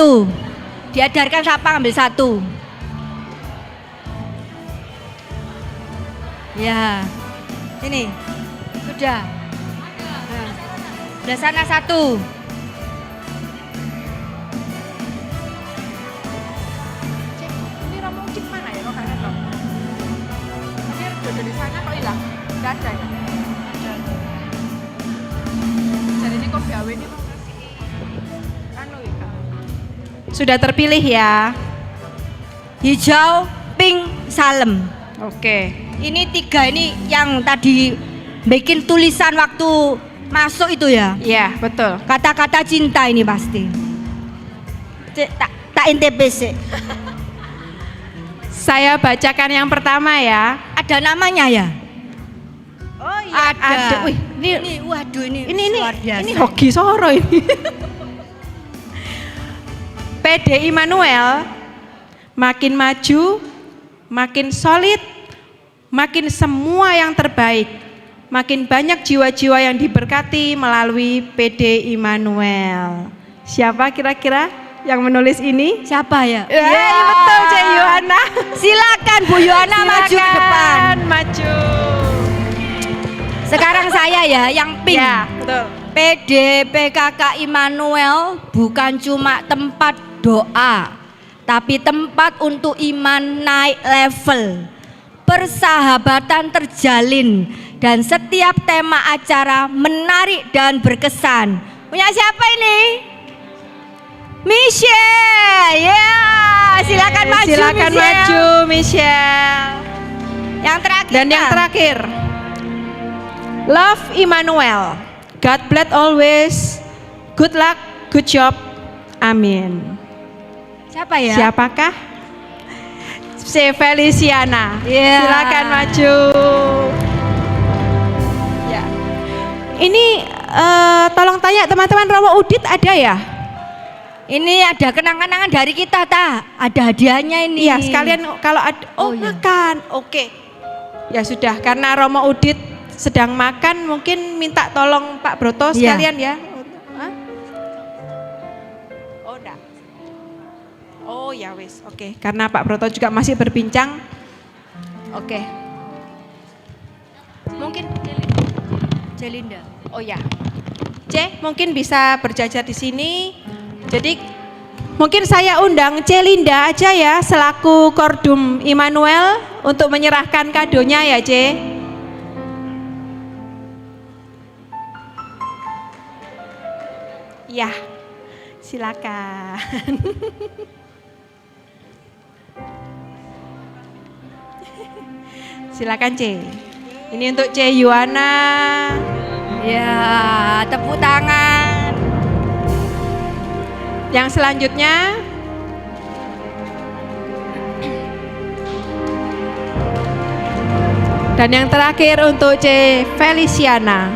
Diedarkan siapa ngambil 1. Ya. Ini. Sudah. Nah. Sebelah sana 1. Ini romo cip mana ya kok kalian loh? Tadi ada di sana kok hilang? Enggak ada ya? Jadi ini kok gawe ini mau ngasih anu ya Kak? Sudah terpilih ya. Hijau, pink, salem. Oke. Ini 3 ini yang tadi bikin tulisan waktu masuk itu ya. Iya, betul. Kata-kata cinta ini pasti. Cek, tak NTP sih. Saya bacakan yang pertama ya. Ada namanya ya? Oh iya, ada. Wih, Ini waduh ini luar biasa. ini hoki soro ini. PD Immanuel makin maju, makin solid, makin semua yang terbaik, makin banyak jiwa-jiwa yang diberkati melalui PD Immanuel. Siapa kira-kira yang menulis ini? Siapa ya? Ya, betul Cek Yohana. Silakan Bu Yohana maju ke depan. Maju. Sekarang saya ya yang pink. Ya, betul. PD PKK Immanuel bukan cuma tempat doa, tapi tempat untuk iman naik level. Persahabatan terjalin dan setiap tema acara menarik dan berkesan. Punya siapa ini? Michelle. Ya, silakan maju. Silakan Michelle. maju Michelle. Yang terakhir. Dan yang terakhir, Love Emmanuel. God bless always. Good luck, good job. Amin. Siapa ya? Siapakah? C. Feliciana. Ya. Silakan maju. Ya. Ini tolong tanya teman-teman, Romo Udit ada ya? Ini ada kenang-kenangan dari kita, tak? Ada hadiahnya ini. Iya, sekalian kalau ada, iya. makan, oke. Ya sudah, karena Romo Udit sedang makan, mungkin minta tolong Pak Broto Iya. sekalian ya. Hah? Oh, enggak. Oh ya wis, oke. Karena Pak Broto juga masih berbincang, oke. Mungkin Celinda. Oh ya, C mungkin bisa berjajar di sini. Jadi mungkin saya undang Celinda aja ya selaku Kordum Immanuel untuk menyerahkan kadonya ya C. Ya, silakan. Silakan C. Ini untuk C Yuana. Ya, tepuk tangan. Yang selanjutnya dan yang terakhir untuk C Feliciana.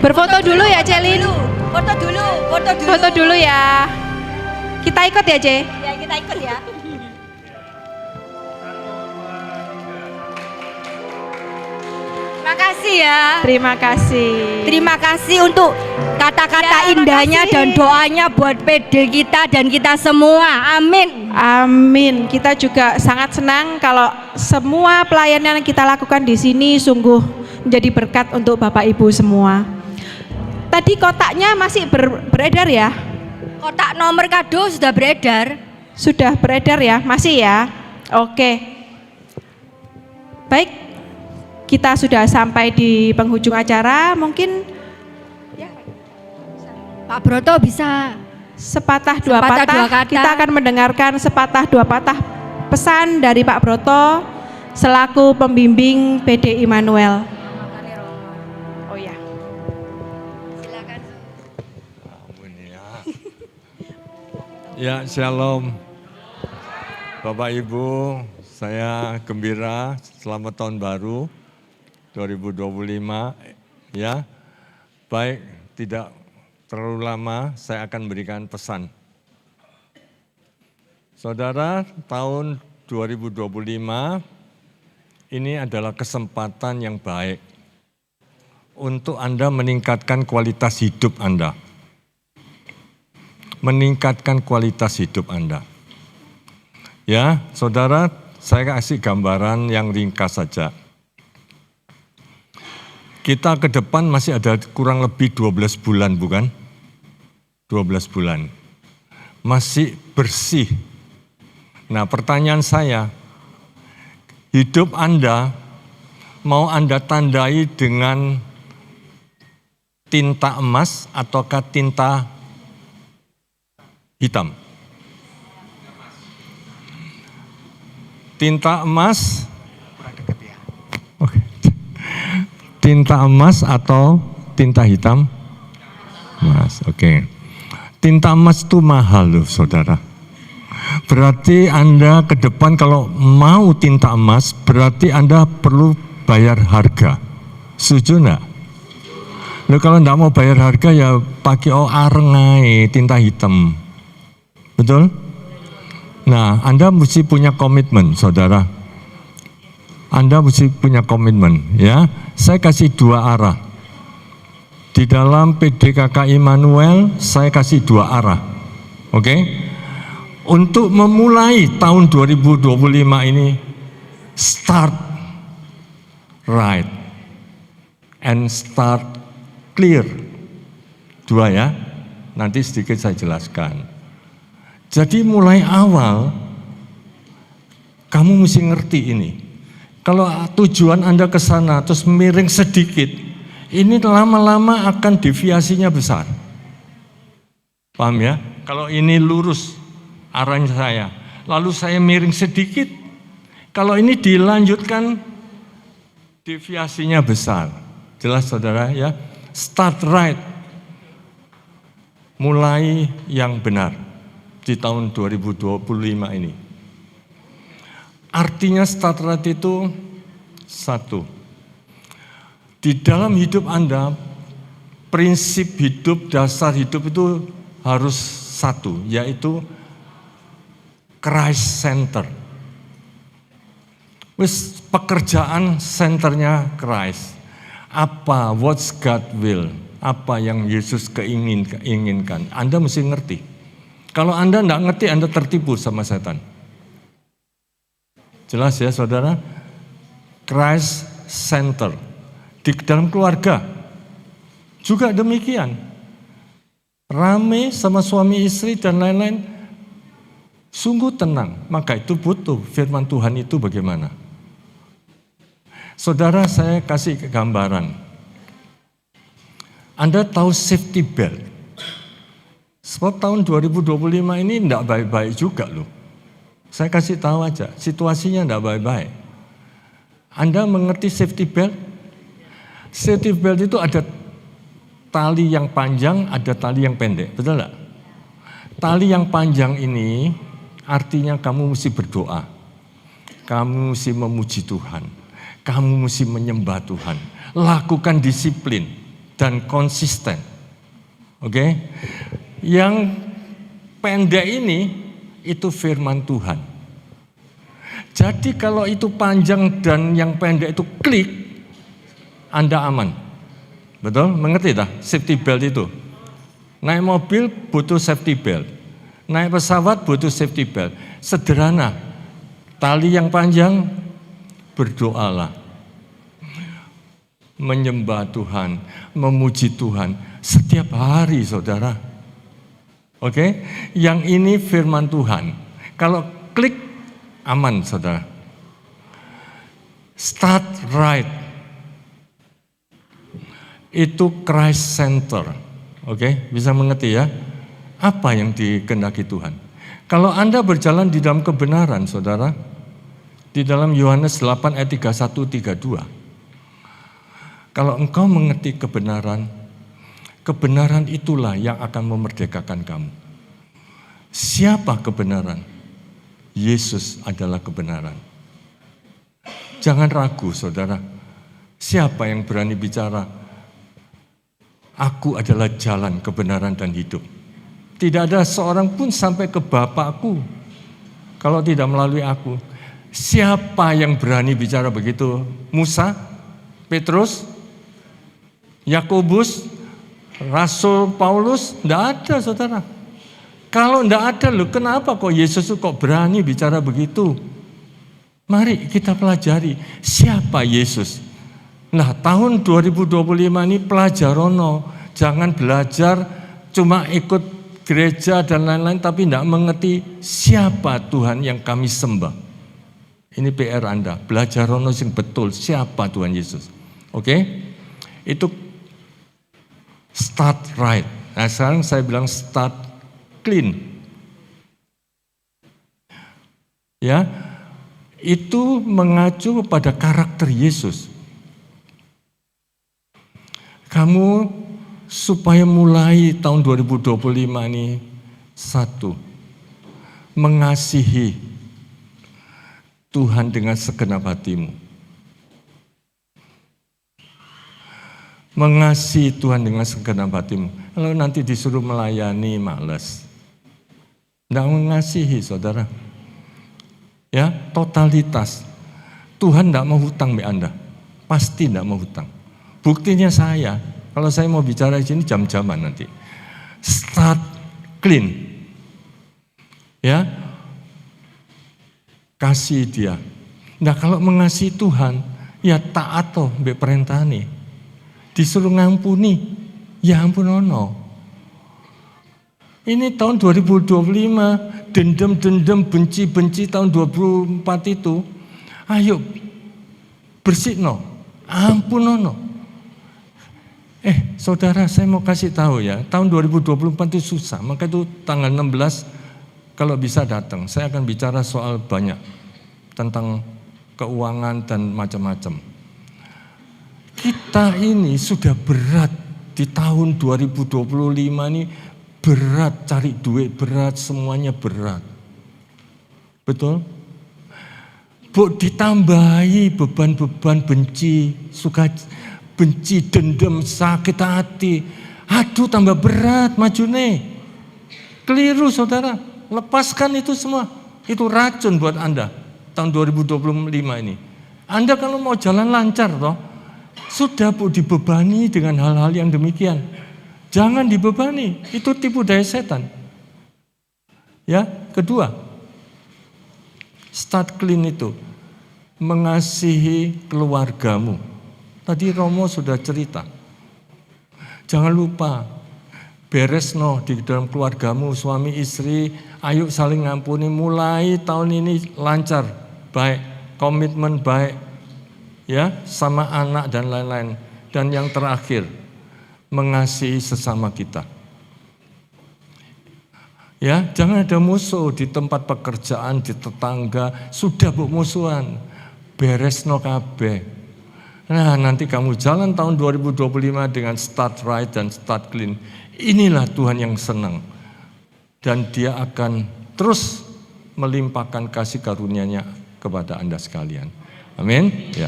Berfoto dulu ya Celin. Foto dulu, foto dulu. Foto dulu ya. Kita ikut ya C. Ya, kita ikut ya. Terima kasih ya. Terima kasih. Terima kasih untuk kata-kata Ya, indahnya makasih. dan doanya buat PD kita dan kita semua. Amin. Amin. Kita juga sangat senang kalau semua pelayanan yang kita lakukan di sini sungguh menjadi berkat untuk Bapak Ibu semua. Tadi kotaknya masih beredar ya? Kotak nomor kado sudah beredar. Sudah beredar ya? Masih ya? Oke. Baik, kita sudah sampai di penghujung acara. Mungkin Pak Broto bisa sepatah dua Sepatah patah. dua kata. Kita akan mendengarkan sepatah dua patah pesan dari Pak Broto selaku pembimbing PD Immanuel. Oh ya. silakan. Ya, shalom. Bapak Ibu, saya gembira selamat tahun baru 2025 ya. Baik, tidak terlalu lama saya akan berikan pesan. Saudara, tahun 2025 ini adalah kesempatan yang baik untuk Anda meningkatkan kualitas hidup Anda. Meningkatkan kualitas hidup Anda. Ya, saudara, saya kasih gambaran yang ringkas saja. Kita ke depan masih ada kurang lebih 12 bulan, bukan? 12 bulan. Masih bersih. Nah, pertanyaan saya, hidup Anda mau Anda tandai dengan tinta emas ataukah tinta hitam? Tinta emas, oke. Tinta emas atau tinta hitam? Emas, oke. Tinta emas itu mahal loh saudara. Berarti Anda ke depan kalau mau tinta emas, berarti Anda perlu bayar harga. Setuju enggak? Loh, kalau enggak mau bayar harga ya pakai arengai tinta hitam. Betul? Nah, Anda mesti punya komitmen, saudara. Anda mesti punya komitmen, ya. Saya kasih dua arah. Di dalam PDKK Immanuel, saya kasih dua arah. Oke? Untuk memulai tahun 2025 ini, start right and start clear. Dua ya, nanti sedikit saya jelaskan. Jadi mulai awal kamu mesti ngerti ini. Kalau tujuan Anda ke sana terus miring sedikit, ini lama-lama akan deviasinya besar. Paham ya? Kalau ini lurus arahnya saya, lalu saya miring sedikit, kalau ini dilanjutkan deviasinya besar. Jelas saudara ya? Start right. Mulai yang benar di tahun 2025 ini. Artinya start right itu satu. Di dalam hidup Anda, prinsip hidup, dasar hidup itu harus satu, yaitu Christ Center. Wis pekerjaan senternya Christ. Apa, what's God will, apa yang Yesus inginkan. Anda mesti ngerti. Kalau Anda tidak ngerti, Anda tertipu sama setan. Jelas ya saudara? Christ Center. Di dalam keluarga juga demikian. Rame sama suami istri dan lain-lain, sungguh tenang. Maka itu butuh firman Tuhan itu bagaimana? Saudara, saya kasih gambaran. Anda tahu safety belt. Sebab tahun 2025 ini tidak baik-baik juga loh. Saya kasih tahu aja, situasinya tidak baik-baik. Anda mengerti safety belt? Safety belt itu ada tali yang panjang, ada tali yang pendek, betul tidak? Tali yang panjang ini artinya kamu mesti berdoa. Kamu mesti memuji Tuhan. Kamu mesti menyembah Tuhan. Lakukan disiplin dan konsisten. Oke? Yang pendek ini itu firman Tuhan. Jadi kalau itu panjang dan yang pendek itu klik, Anda aman. Betul? Mengerti tak? Safety belt itu. Naik mobil butuh safety belt. Naik pesawat butuh safety belt. Sederhana. Tali yang panjang, berdoalah. Menyembah Tuhan, memuji Tuhan setiap hari, saudara. Oke? Yang ini firman Tuhan. Kalau klik, aman, saudara. Start right. Itu Christ Center. Oke? Bisa mengerti ya? Apa yang dikehendaki Tuhan? Kalau Anda berjalan di dalam kebenaran, saudara, di dalam Yohanes 8 ayat 31-32. Kalau engkau mengerti kebenaran, kebenaran itulah yang akan memerdekakan kamu. Siapa kebenaran? Yesus adalah kebenaran. Jangan ragu, saudara. Siapa yang berani bicara? Aku adalah jalan, kebenaran, dan hidup. Tidak ada seorang pun sampai ke Bapakku kalau tidak melalui aku. Siapa yang berani bicara begitu? Musa? Petrus? Yakobus? Rasul Paulus? Tidak ada, saudara. Kalau tidak ada, loh, kenapa kok Yesus kok berani bicara begitu? Mari kita pelajari siapa Yesus. Nah, tahun 2025 ini pelajarono. Jangan belajar cuma ikut gereja dan lain-lain tapi tidak mengerti siapa Tuhan yang kami sembah. Ini PR Anda. Belajarono yang betul siapa Tuhan Yesus. Oke? Itu start right. Nah, sekarang saya bilang start clean. Ya, itu mengacu pada karakter Yesus. Kamu supaya mulai tahun 2025 ini, satu, mengasihi Tuhan dengan segenap hatimu. Mengasihi Tuhan dengan segenap hatimu. Kalau nanti disuruh melayani, malas. Tidak mengasihi, saudara. Ya, totalitas. Tuhan tidak mau hutang dengan Anda. Pasti tidak mau hutang. Buktinya saya, kalau saya mau bicara di sini jam-jaman nanti. Start clean. Ya. Kasih dia. Nah, kalau mengasihi Tuhan, ya taat toh mbek perintahane. Disuruh ngampuni, ya ampunono. Ini tahun 2025 dendam-dendam, benci-benci tahun 24 itu, ayo bersihno, ampunono. Saudara, saya mau kasih tahu ya, tahun 2024 itu susah, maka itu tanggal 16 kalau bisa datang. Saya akan bicara soal banyak tentang keuangan dan macam-macam. Kita ini sudah berat di tahun 2025 ini, berat cari duit, berat semuanya berat. Betul? Ditambahi beban-beban benci, benci, dendam, sakit hati. Aduh, tambah berat majune. Keliru saudara, lepaskan itu semua. Itu racun buat Anda tahun 2025 ini. Anda kalau mau jalan lancar toh, sudah dibebani dengan hal-hal yang demikian. Jangan dibebani, itu tipu daya setan. Ya, kedua, start clean itu mengasihi keluargamu. Tadi Romo sudah cerita. Jangan lupa beresno di dalam keluargamu, suami istri, ayo saling ngampuni, mulai tahun ini lancar, baik, komitmen baik, ya, sama anak dan lain-lain. Dan yang terakhir, mengasihi sesama kita. Ya, jangan ada musuh di tempat pekerjaan, di tetangga, sudah musuhan, beresno kabeh. Nah, nanti kamu jalan tahun 2025 dengan start right dan start clean. Inilah Tuhan yang senang. Dan Dia akan terus melimpahkan kasih karunia-Nya kepada Anda sekalian. Amin. Ya.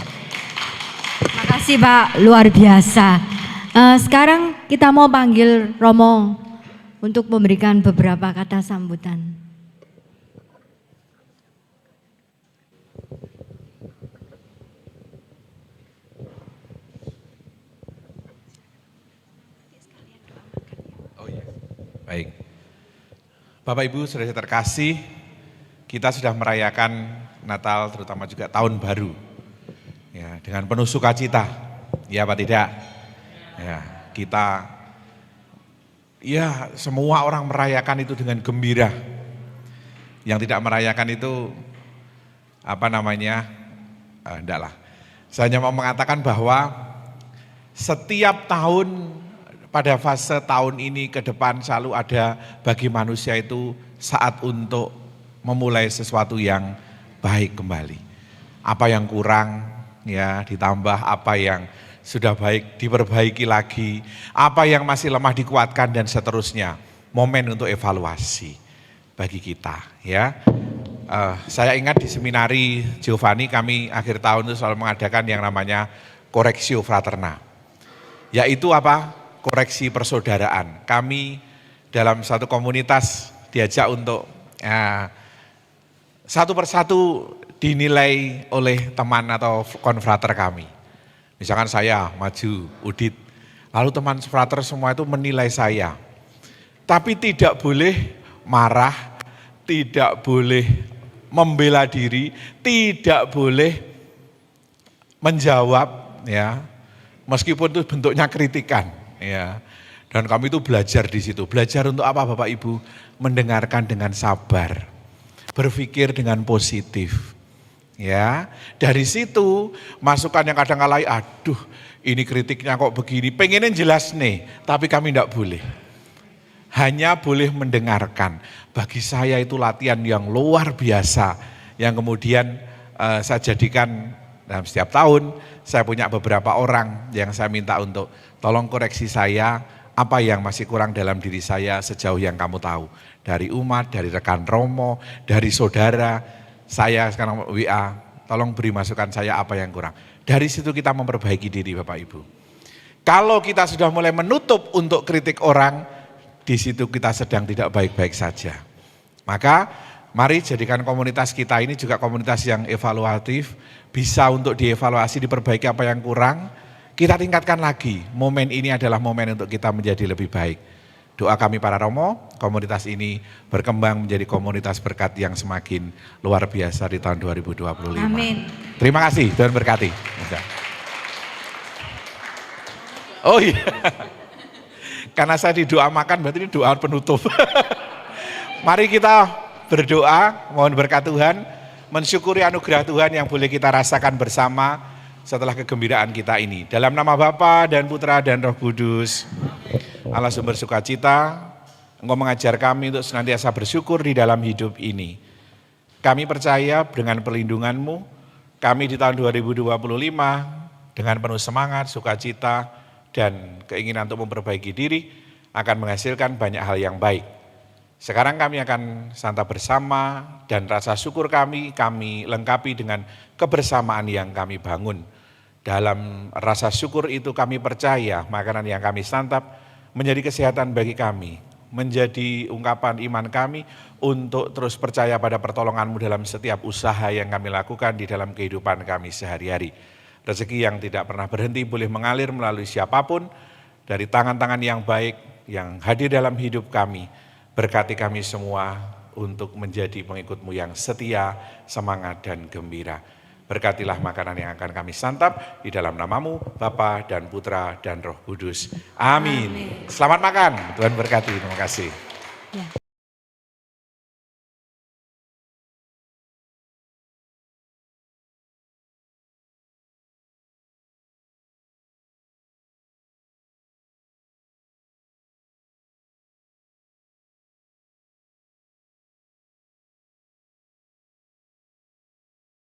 Terima kasih Pak, luar biasa. Sekarang kita mau panggil Romo untuk memberikan beberapa kata sambutan. Baik, Bapak Ibu saudara terkasih, kita sudah merayakan Natal terutama juga Tahun Baru ya, dengan penuh sukacita, ya Pak tidak? Ya, kita, ya semua orang merayakan itu dengan gembira. Yang tidak merayakan itu, enggak lah. Saya hanya mau mengatakan bahwa setiap tahun, pada fase tahun ini ke depan selalu ada bagi manusia itu saat untuk memulai sesuatu yang baik kembali. Apa yang kurang ya ditambah, apa yang sudah baik diperbaiki lagi, apa yang masih lemah dikuatkan dan seterusnya. Momen untuk evaluasi bagi kita ya. Saya ingat di seminari Giovanni kami akhir tahun itu selalu mengadakan yang namanya Correctio Fraterna. Yaitu apa? Koreksi persaudaraan. Kami dalam satu komunitas diajak untuk satu persatu dinilai oleh teman atau konfrater kami. Misalkan saya maju, Udit, lalu teman frater semua itu menilai saya. Tapi tidak boleh marah, tidak boleh membela diri, tidak boleh menjawab, ya, meskipun itu bentuknya kritikan. Ya, dan kami itu belajar di situ. Belajar untuk apa Bapak Ibu? Mendengarkan dengan sabar, berpikir dengan positif. Ya, dari situ masukan yang kadang kala, aduh, ini kritiknya kok begini. Pengennya jelas nih, tapi kami tidak boleh. Hanya boleh mendengarkan. Bagi saya itu latihan yang luar biasa, yang kemudian saya jadikan dalam setiap tahun. Saya punya beberapa orang yang saya minta untuk tolong koreksi saya, apa yang masih kurang dalam diri saya sejauh yang kamu tahu. Dari umat, dari rekan Romo, dari saudara, saya sekarang WA, tolong beri masukan saya apa yang kurang. Dari situ kita memperbaiki diri Bapak Ibu. Kalau kita sudah mulai menutup untuk kritik orang, di situ kita sedang tidak baik-baik saja. Maka mari jadikan komunitas kita ini juga komunitas yang evaluatif, bisa untuk dievaluasi, diperbaiki apa yang kurang, kita tingkatkan lagi. Momen ini adalah momen untuk kita menjadi lebih baik. Doa kami para Romo, komunitas ini berkembang menjadi komunitas berkat yang semakin luar biasa di tahun 2025. Amin. Terima kasih, Tuhan berkati. Oh iya, karena saya di doa makan berarti ini doa penutup. Mari kita berdoa, mohon berkat Tuhan, mensyukuri anugerah Tuhan yang boleh kita rasakan bersama setelah kegembiraan kita ini. Dalam nama Bapa dan Putra dan Roh Kudus, Allah sumber sukacita, Engkau mengajar kami untuk senantiasa bersyukur di dalam hidup ini. Kami percaya dengan perlindungan-Mu, kami di tahun 2025 dengan penuh semangat, sukacita, dan keinginan untuk memperbaiki diri akan menghasilkan banyak hal yang baik. Sekarang kami akan santap bersama dan rasa syukur kami lengkapi dengan kebersamaan yang kami bangun. Dalam rasa syukur itu kami percaya makanan yang kami santap menjadi kesehatan bagi kami, menjadi ungkapan iman kami untuk terus percaya pada pertolongan-Mu dalam setiap usaha yang kami lakukan di dalam kehidupan kami sehari-hari. Rezeki yang tidak pernah berhenti boleh mengalir melalui siapapun dari tangan-tangan yang baik yang hadir dalam hidup kami. Berkati kami semua untuk menjadi pengikut-Mu yang setia, semangat dan gembira. Berkatilah makanan yang akan kami santap di dalam nama-Mu, Bapa dan Putra dan Roh Kudus. Amin. Selamat makan, Tuhan berkati. Terima kasih.